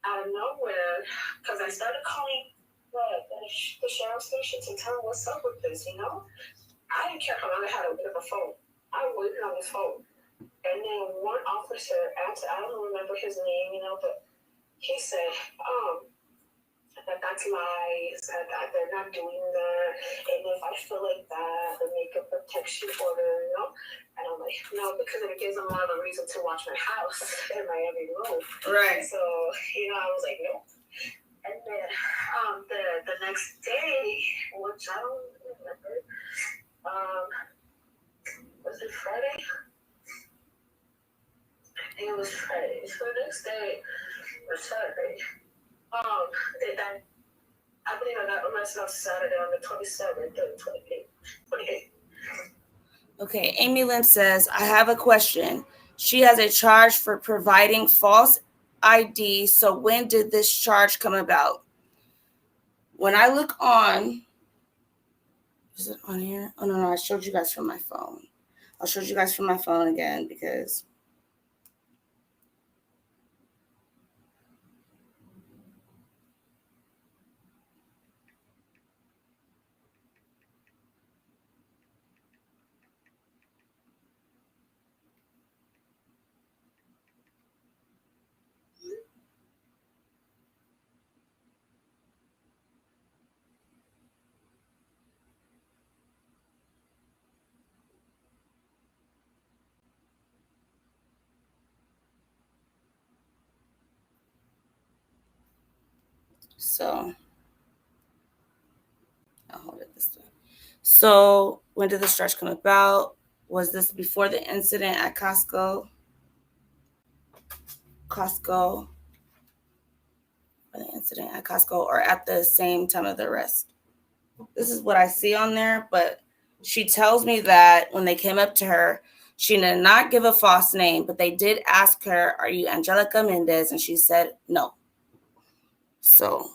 out of nowhere, because I started calling the sheriff's station to tell them what's up with this, you know? I didn't care how long I had a bit of a phone. I waited on the phone. And then one officer answered, I don't remember his name, you know, but he said, that's lies, that they're not doing that, and if I feel like that, then make a protection order, you know? And I'm like, no, because it gives them another reason to watch my house and my every move. Right. So, you know, I was like, nope. And then the next day, which I don't remember, was it Friday? I think it was Friday. So the next day was Saturday. I believe I got arrested on Saturday on the 27th or 28th. Okay, Amy Lynn says, I have a question. She has a charge for providing false ID. So when did this charge come about? When I look on, is it on here? Oh, no, I showed you guys from my phone. I'll show you guys from my phone again because... So, I'll hold it this way. So, when did this charge come about? Was this before the incident at Costco? Or the incident at Costco, or at the same time of the arrest? This is what I see on there, but she tells me that when they came up to her, she did not give a false name, but they did ask her, are you Angelica Mendez? And she said no. So,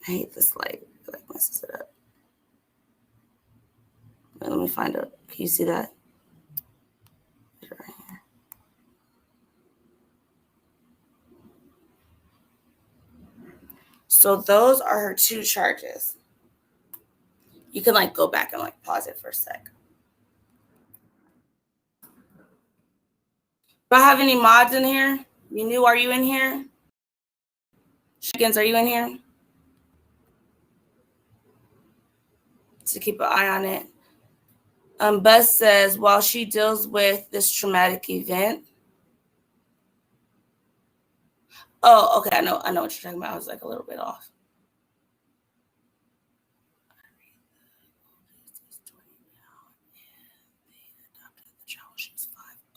I hate this light. I feel like messes it up. Wait, let me find it. Can you see that? Right here. So those are her two charges. You can like go back and like pause it for a sec. Do I have any mods in here? You new? Are you in here? Chickens, are you in here? To keep an eye on it. Buzz says, while she deals with this traumatic event. Oh, okay. I know what you're talking about. I was like a little bit off.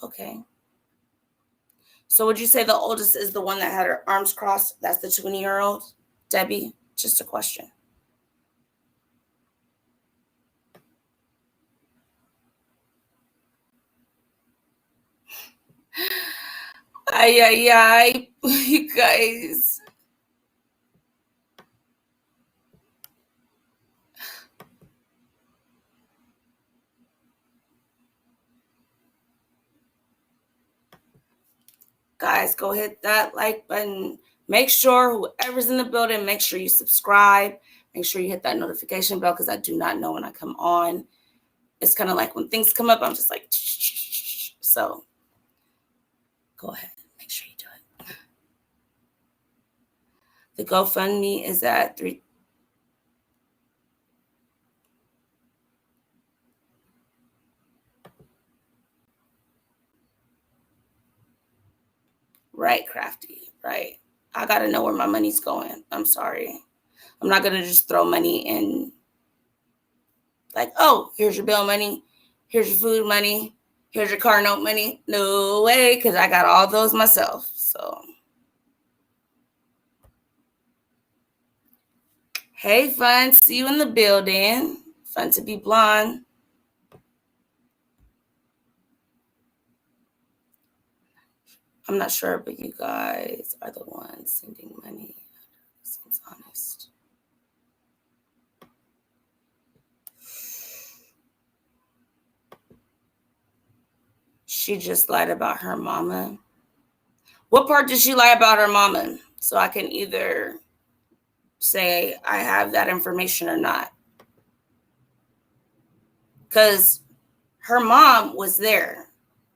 Okay. So would you say the oldest is the one that had her arms crossed? That's the 20-year-old? Debbie, just a question. Ay, you guys. Guys, go hit that like button. Make sure whoever's in the building, make sure you subscribe. Make sure you hit that notification bell because I do not know when I come on. It's kind of like when things come up, I'm just like, so go ahead. Make sure you do it. The GoFundMe is at 3. Right, Crafty. Right. I got to know where my money's going. I'm sorry. I'm not going to just throw money in like, oh, here's your bill money. Here's your food money. Here's your car note money. No way, because I got all those myself. So, hey, fun. See you in the building. Fun to be blonde. I'm not sure, but you guys are the ones sending money. Seems honest. She just lied about her mama. What part did she lie about her mama? So I can either say I have that information or not. Because her mom was there.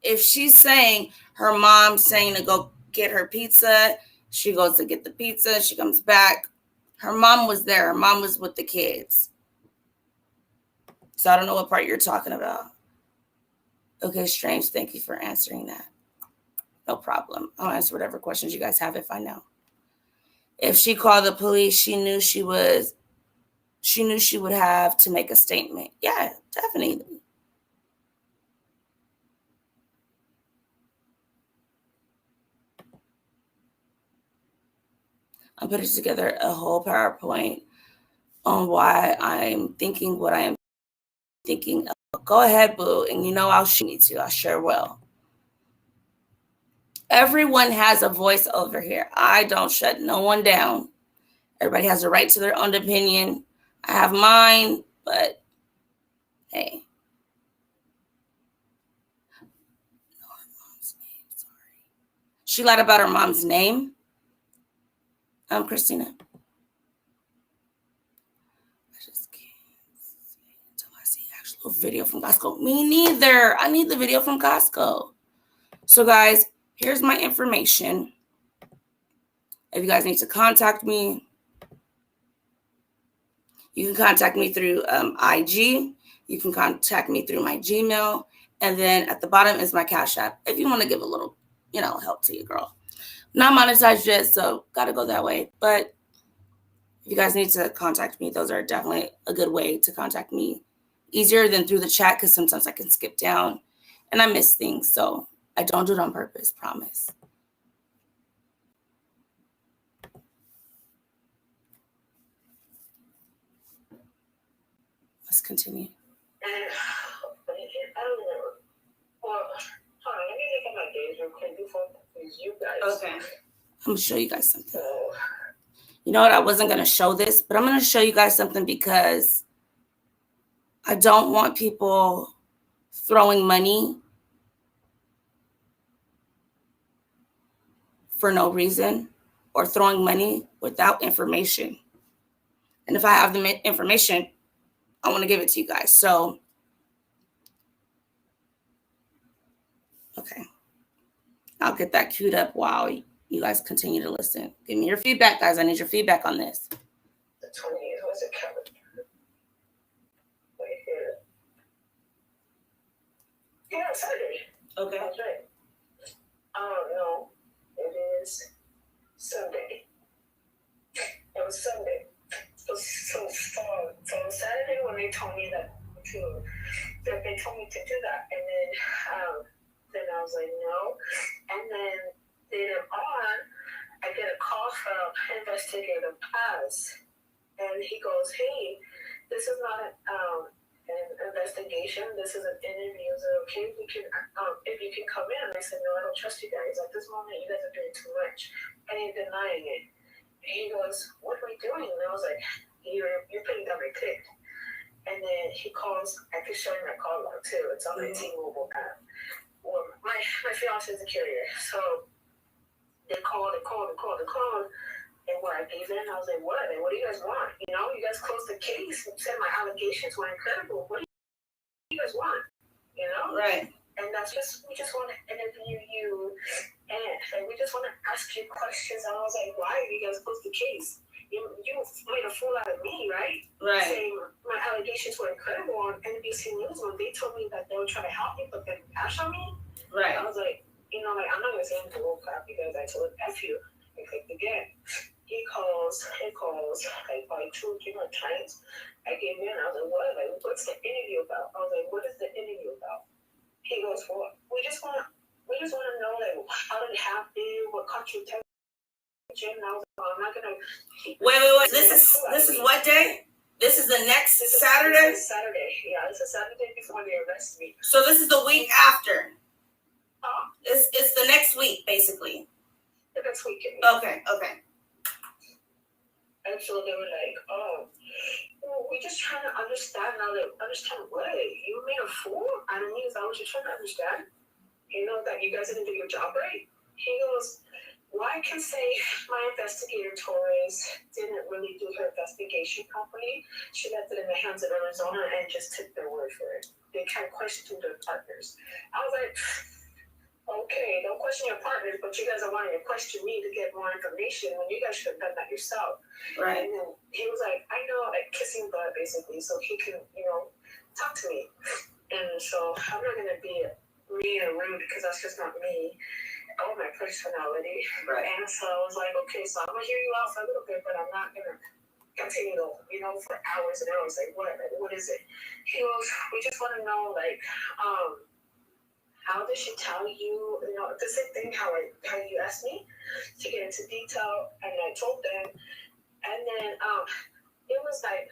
If she's saying her mom's saying to go get her pizza, she goes to get the pizza, she comes back. Her mom was there. Her mom was with the kids. So I don't know what part you're talking about. Okay, Strange, thank you for answering that. No problem. I'll answer whatever questions you guys have if I know. If she called the police, she knew she would have to make a statement. Yeah, definitely. I'm putting together a whole PowerPoint on why I'm thinking what I am thinking. Go ahead, boo. And you know I'll show you to. I sure will. Everyone has a voice over here. I don't shut no one down. Everybody has a right to their own opinion. I have mine, but hey. No, her mom's name. Sorry. She lied about her mom's name. Christina. I just can't say until I see actual video from Costco. Me neither. I need the video from Costco. So guys, here's my information. If you guys need to contact me, you can contact me through IG. You can contact me through my Gmail. And then at the bottom is my Cash App. If you want to give a little, help to your girl. Not monetized yet, so got to go that way. But if you guys need to contact me, those are definitely a good way to contact me. Easier than through the chat because sometimes I can skip down and I miss things. So I don't do it on purpose, promise. Let's continue. I don't know. Well, hold on, let me look at my days real quick before you guys. Okay. I'm going to show you guys something. You know what? I wasn't going to show this, but I'm going to show you guys something because I don't want people throwing money for no reason or throwing money without information. And if I have the information, I want to give it to you guys. So, okay. I'll get that queued up while you guys continue to listen. Give me your feedback, guys. I need your feedback on this. The 20th was a calendar. Wait here. Yeah, Saturday. Okay. That's right. No, it is Sunday. It was Sunday. So Saturday when they told me that they told me to do that, and then I was like no, and then later on I get a call from Investigator Paz, and he goes, hey, this is not an investigation. This is an interview. So, okay, we can, if you can come in. And I said, no, I don't trust you guys. At this moment, you guys are doing too much. And he's denying it. And he goes, what are we doing? And I was like, you're putting down my clip. And then he calls, I can show you my call log too. It's on my T-Mobile app. Well, my fiance is a carrier. So they called. And when I gave in, I was like, what? And what do you guys want? You know, you guys closed the case and said my allegations were incredible. What do you guys want? You know? Right. And that's just, we just want to interview you. And we just want to ask you questions. And I was like, why did you guys close the case? You made a fool out of me, right? Right. Saying my allegations were incredible on NBC News when they told me that they would try to help me, but then bash on me. Right. I was like, you know, like, I'm not going to say anything bull crap because I told F you. I clicked again. He calls, like, by 2 or 3 more times. I gave in. I was like, what? Like, what's the interview about? I was like, what is the interview about? He goes, well, we just want to know, like, how did it happen? What caught your attention? And I was like, well, I'm not going to. Wait. This is what day? This is the next Saturday? This is Saturday. Yeah, this is Saturday before they arrest me. So this is the week after. It's the next week, basically. The next weekend. Okay. And so they were like, oh, well, we're just trying to understand now. Like, understand what? You made a fool out of me? Is that what you're trying to understand? You know, that you guys didn't do your job right? He goes, well, I can say my investigator, Torres, didn't really do her investigation properly. She left it in the hands of Arizona and just took their word for it. They can't question their partners. I was like, okay, don't question your partners, but you guys are wanting to question me to get more information when you guys should have done that yourself. Right. And then he was like, I know, like kissing butt basically, so he can, you know, talk to me. And so I'm not going to be mean or rude because that's just not me. Oh, my personality. Right. And so I was like, okay, so I'm going to hear you out for a little bit, but I'm not going to continue to, you know, for hours and hours. Like, what is it? He goes, we just want to know, like, how did she tell you, you know, the same thing how you asked me to get into detail, and I told them, and then it was like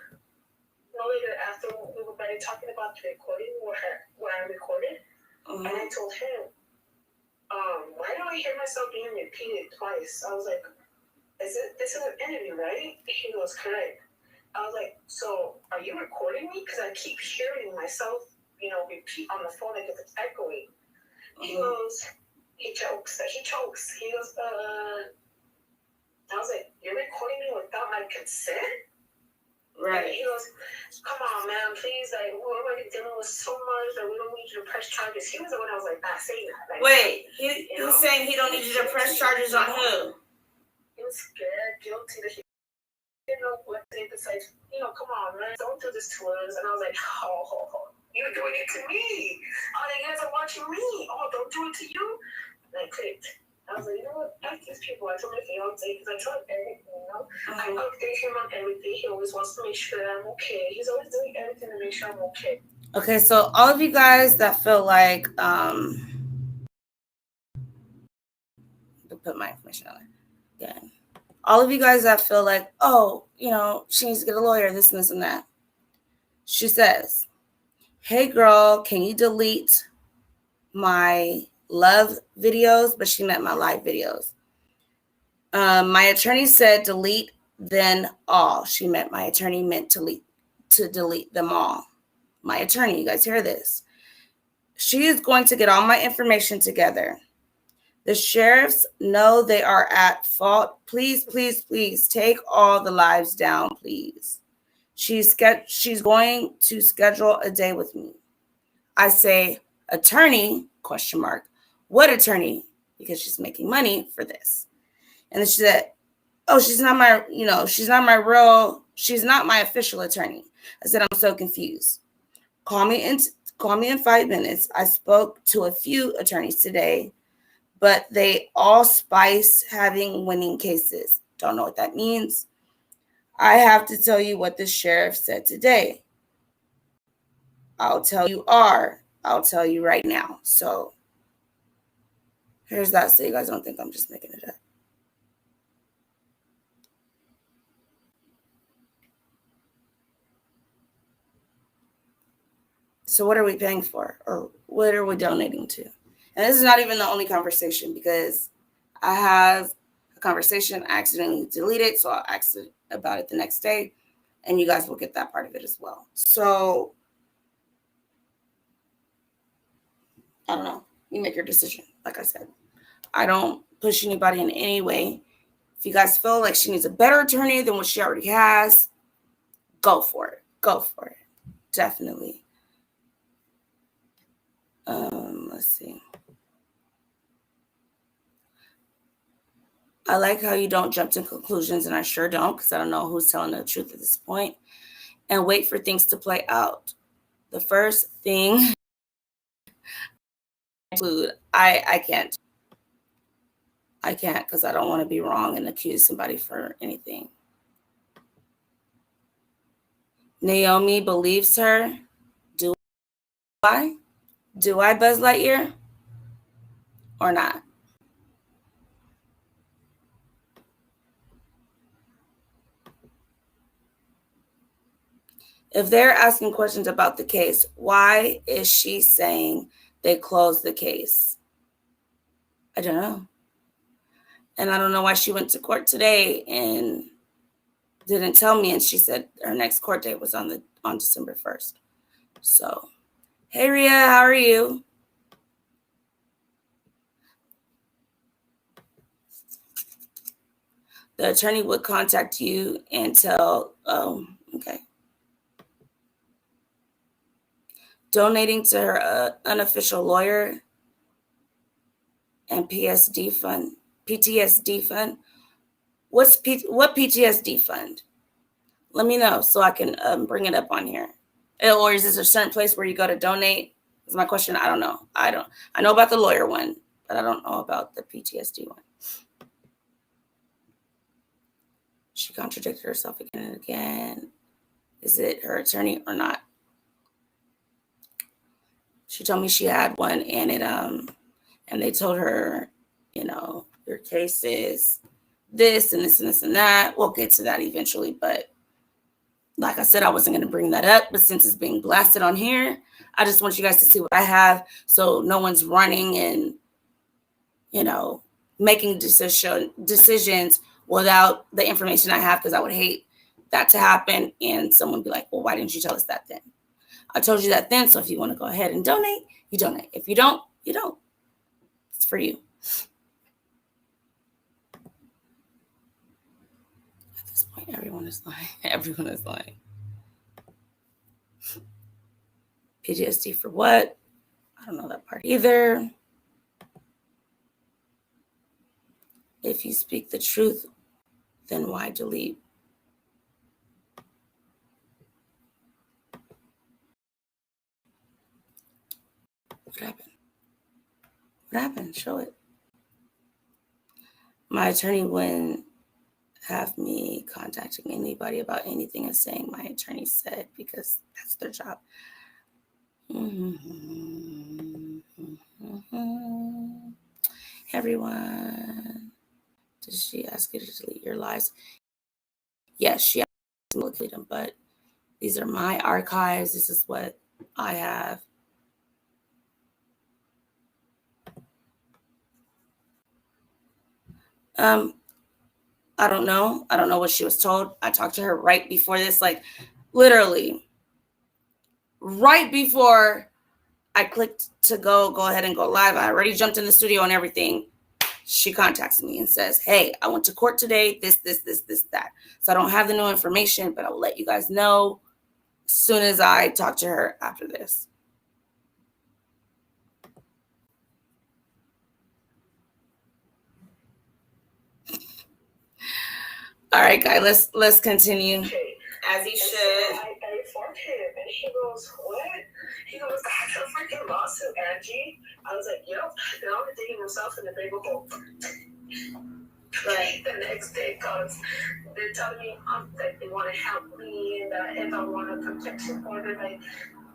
no later after we were already talking about the recording where I recorded, and I told him, why do I hear myself being repeated twice? I was like, this is an interview, right? He goes, correct. I was like, so are you recording me? Because I keep hearing myself, you know, repeat on the phone like if it's echoing. He goes, he chokes. He goes, I was like, you're recording me without my consent? Right. And he goes, come on, man, please, like, we're already dealing with so much that we don't need you to press charges. He was the one that was like, not saying that. Like, wait, he's saying he don't need you to press charges on who? He was scared, guilty that he didn't know what to decide. You know, come on, man, don't do this to us. And I was like, oh. You're doing it to me. Oh, you guys are watching me. Oh, don't do it to you. And I clicked. I was like, you know what? F these people. I told my fiance because I told everything, you know. I update him on everything. He always wants to make sure that I'm okay. He's always doing everything to make sure I'm okay. Okay, so all of you guys that feel like to put my information on it again. All of you guys that feel like, oh, you know, she needs to get a lawyer, this and this and that. She says, hey girl, can you delete my love videos? But she meant my live videos. My attorney said delete then all. She meant my attorney meant to delete them all. My attorney, you guys hear this? She is going to get all my information together. The sheriffs know they are at fault. Please, please, please take all the lives down, please. She's going to schedule a day with me. I say, attorney, question mark. What attorney? Because she's making money for this. And then she said, oh, she's not my official attorney. I said, I'm so confused. Call me in 5 minutes. I spoke to a few attorneys today, but they all spice having winning cases. Don't know what that means. I have to tell you what the sheriff said today. I'll tell you right now. So here's that, so you guys don't think I'm just making it up. So what are we paying for, or what are we donating to? And this is not even the only conversation, because I have a conversation I accidentally deleted, so I'll ask about it the next day, and you guys will get that part of it as well. So I don't know. You make your decision. Like I said, I don't push anybody in any way. If you guys feel like she needs a better attorney than what she already has, go for it. Go for it. Definitely. Let's see. I like how you don't jump to conclusions, and I sure don't, because I don't know who's telling the truth at this point, and wait for things to play out. The first thing I can't. I can't, because I don't want to be wrong and accuse somebody for anything. Naomi believes her. Do I? Do I, Buzz Lightyear? Or not? If they're asking questions about the case, why is she saying they closed the case? I don't know. And I don't know why she went to court today and didn't tell me. And she said her next court date was on December 1st. So, hey, Ria, how are you? The attorney would contact you and tell, oh, okay. Donating to her unofficial lawyer and PTSD fund. What PTSD fund? Let me know so I can bring it up on here. Or is this a certain place where you go to donate? Is my question. I don't know. I know about the lawyer one, but I don't know about the PTSD one. She contradicted herself again and again. Is it her attorney or not? She told me she had one, and and they told her, your case is this and this and this and that. We'll get to that eventually, but like I said, I wasn't going to bring that up, but since it's being blasted on here, I just want you guys to see what I have, so no one's running and, making decisions without the information I have, because I would hate that to happen and someone be like, well, why didn't you tell us that then? I told you that then, so if you want to go ahead and donate, you donate. If you don't, you don't. It's for you. At this point, everyone is lying. Everyone is lying. PTSD for what? I don't know that part either. If you speak the truth, then why delete? What happened? What happened? Show it. My attorney wouldn't have me contacting anybody about anything and saying my attorney said, because that's their job. Everyone, did she ask you to delete your lives? Yes, she asked me to delete them, but these are my archives. This is what I have. I don't know. I don't know what she was told. I talked to her right before this, like literally right before I clicked to go ahead and go live. I already jumped in the studio and everything. She contacts me and says, hey, I went to court today, this, that. So I don't have the new information, but I will let you guys know as soon as I talk to her after this. All right, guys, let's continue. Okay. As he should. I informed him, and he goes, what? He goes, that's a freaking lawsuit, Angie. I was like, yep. They're only digging themselves in the big hole. Right. The next day comes, they're telling me that they want to help me, and that if I want a protection order, like,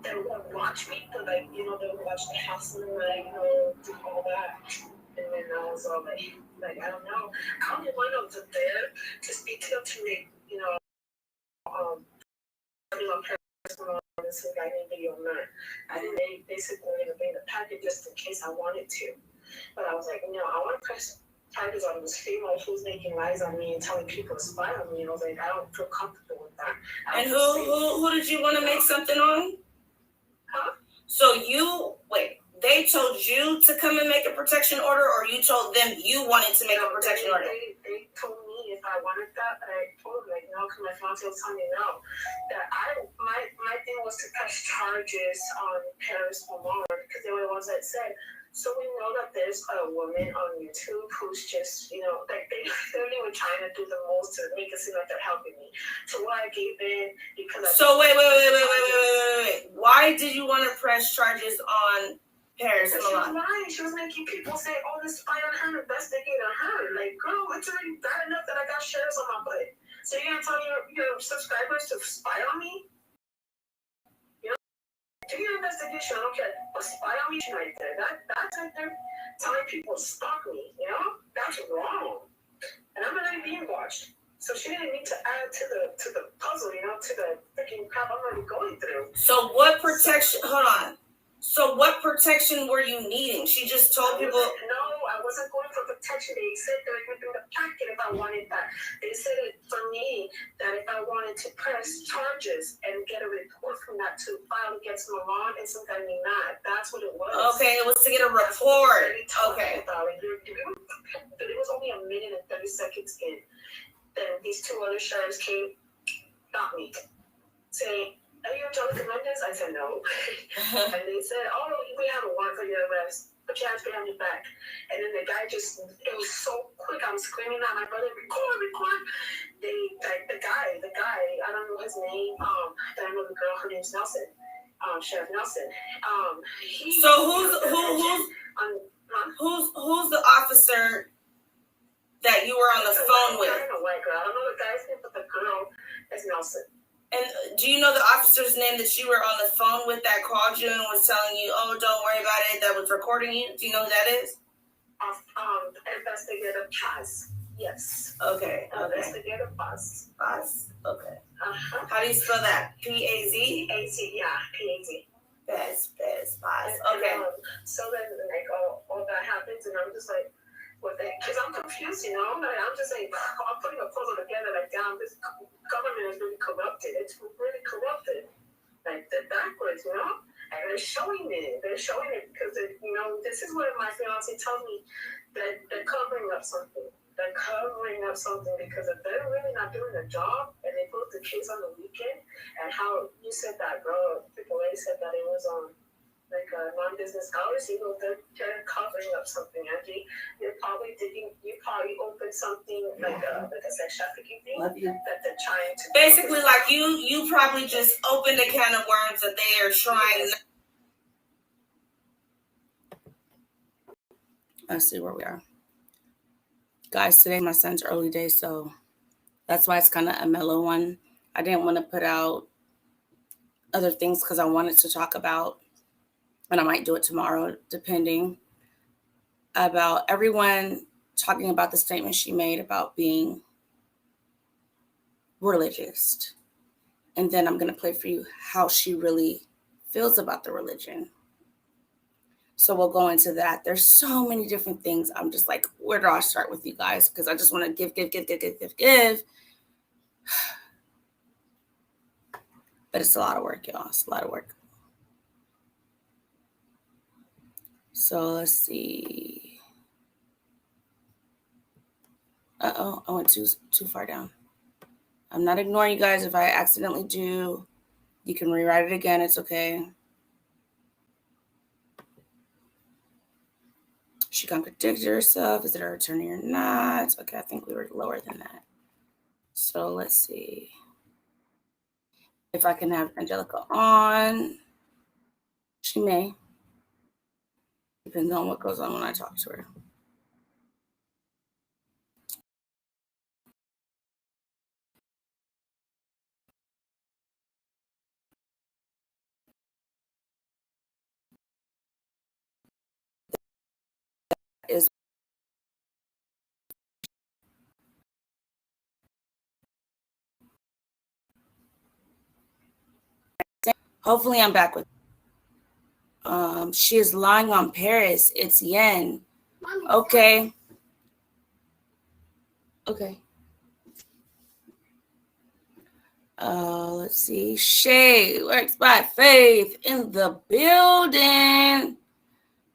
they won't watch me, but like, they'll watch the house and like, do all that. And then I was all like, I don't know. I don't want them to there to speak to them to make, personal this guy named video on that. And they basically were gonna bring the package just in case I wanted to. But I was like, no, I want to press charges on this female who's making lies on me and telling people to spy on me. And I was like, I don't feel comfortable with that. And who did you want to make something on? Huh? So they told you to come and make a protection order, or you told them you wanted to make a protection order? They told me if I wanted that, but I told them, like, no, because my fiance was telling me no. That my thing was to press charges on Paris Omar, because they were the ones that said, so we know that there's a woman on YouTube who's just, like, they literally were trying to do the most to make it seem like they're helping me. So what I gave in, because So wait. Why did you want to press charges on Paris Omar? She was Omar? lying. She was making people say, oh, this spy on her, investigate on her. Like, girl, it's already bad enough that I got shares on my butt. So you're going to tell your subscribers to spy on me? Do your investigation, I don't care. But spy on me right there. That's like they're telling people to stalk me, That's wrong. And I'm already being watched. So she didn't need to add to the puzzle, to the freaking crap I'm already going through. So what protection hold on. So what protection were you needing? She just told people. No, I wasn't going for protection. They said they were going to do the packet if I wanted that. They said it for me that if I wanted to press charges and get a report from that to file against Milan and some guy named Matt. That's what it was. Okay, it was to get a report. Okay. But it was only a minute and 30 seconds in. Then these two other sheriffs came, got me, saying, are you Angelica Mendez? I said no. And they said, oh, we have a warrant for your arrest, but you have to be on your back. And then the guy it was so quick. I'm screaming at my brother, record. The guy, I don't know his name, but I know the girl, her name's Nelson, Sheriff Nelson. Who's the officer that you were on the phone with? I don't know, white girl. I don't know the guy's name, but the girl is Nelson. And do you know the officer's name that you were on the phone with that called you and was telling you, oh, don't worry about it, that was recording you? Do you know who that is? Investigator Paz. Yes. Okay. Investigator Paz. Paz? Okay. Uh-huh. How do you spell that? P-A-Z? P-A-Z, yeah. P-A-Z. Paz. Okay. So then, like, all that happens, and I'm just like, because I'm confused, like, I'm just like, I'm putting a puzzle together, like, damn, this government is really corrupted. It's really corrupted. Like, they're backwards, and they're showing it because, this is what my fiance tells me, that they're covering up something. They're covering up something because if they're really not doing their job and they put the case on the weekend, and how you said that, girl, people already said that it was on like non-business hours, they're covering up something, Angie. You probably opened something like a sex trafficking thing that they're trying to. Basically, like you probably just opened a can of worms that they are trying. Let's see where we are. Guys, today's my son's early day, so that's why it's kind of a mellow one. I didn't want to put out other things because I wanted to talk about, and I might do it tomorrow, depending, about everyone talking about the statement she made about being religious. And then I'm going to play for you how she really feels about the religion. So we'll go into that. There's so many different things. I'm just like, where do I start with you guys? Because I just want to give. But it's a lot of work, y'all. It's a lot of work. So let's see. Uh-oh, I went too far down. I'm not ignoring you guys. If I accidentally do, you can rewrite it again. It's okay. She contradicted herself. Is it her attorney or not? Okay, I think we were lower than that. So let's see. If I can have Angelica on. She may. Depends on what goes on when I talk to her. Is Hopefully I'm back with she is lying on Paris. It's Yen. Okay. Okay. Let's see. Shay works by faith in the building.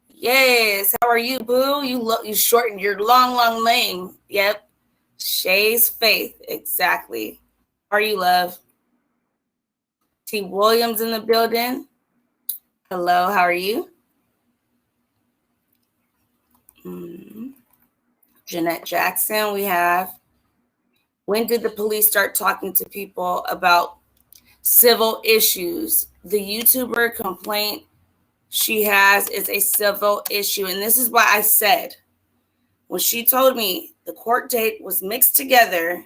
Yes. How are you, boo? You shortened your long name. Yep. Shay's faith. Exactly. How are you, love? T. Williams in the building. Hello. How are you? Jeanette Jackson. We have. When did the police start talking to people about civil issues? The YouTuber complaint she has is a civil issue. And this is why I said, when she told me the court date was mixed together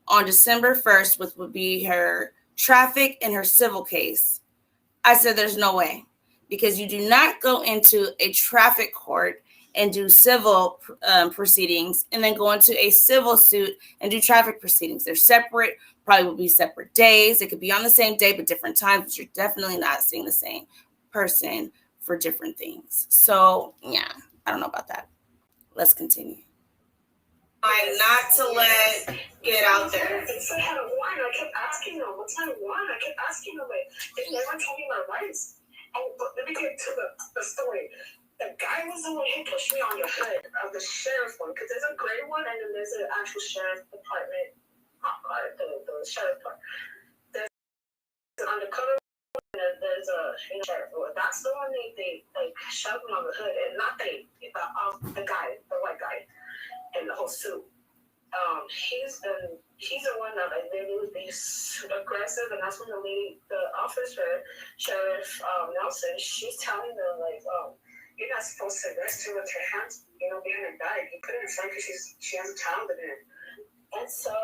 on December 1st, which would be her traffic and her civil case, I said there's no way, because you do not go into a traffic court and do civil proceedings and then go into a civil suit and do traffic proceedings. They're separate, probably will be separate days. It could be on the same day, but different times, but you're definitely not seeing the same person for different things. So yeah, I don't know about that. Let's continue. Not to let get out there. It's like, I had a warrant. I kept asking them, what's my warrant? I kept asking them, like, they never told me my rights. Oh, but let me get to the story. The guy was the one who pushed me on the hood of the sheriff one, because there's a gray one and then there's an actual sheriff department, the sheriff part. There's an undercover one and there's a sheriff one. That's the one they like shoved me on the hood, and not the guy, the white guy, in the whole suit. He's the one that like they was being aggressive, and that's when the officer, Sheriff Nelson, she's telling them like, you're not supposed to arrest her with her hands, behind her back. You put her in front because she has a child in her. And so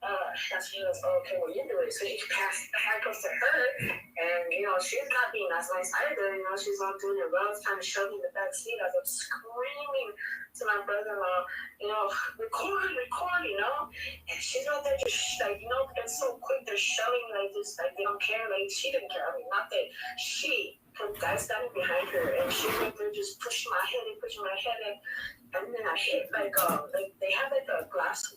that's when he goes, okay, well, you do it. So he passed the handcuffs to her, and she's not being as nice either. She's not doing it well, trying to shove me in the back seat as I'm screaming to my brother-in-law, record, and she's out there just like, it's so quick, they're shoving like this, like they don't care, like she didn't care. I mean, not that she, the guy standing behind her, and she's like, they're just pushing my head in, and then I hit like they have like a glass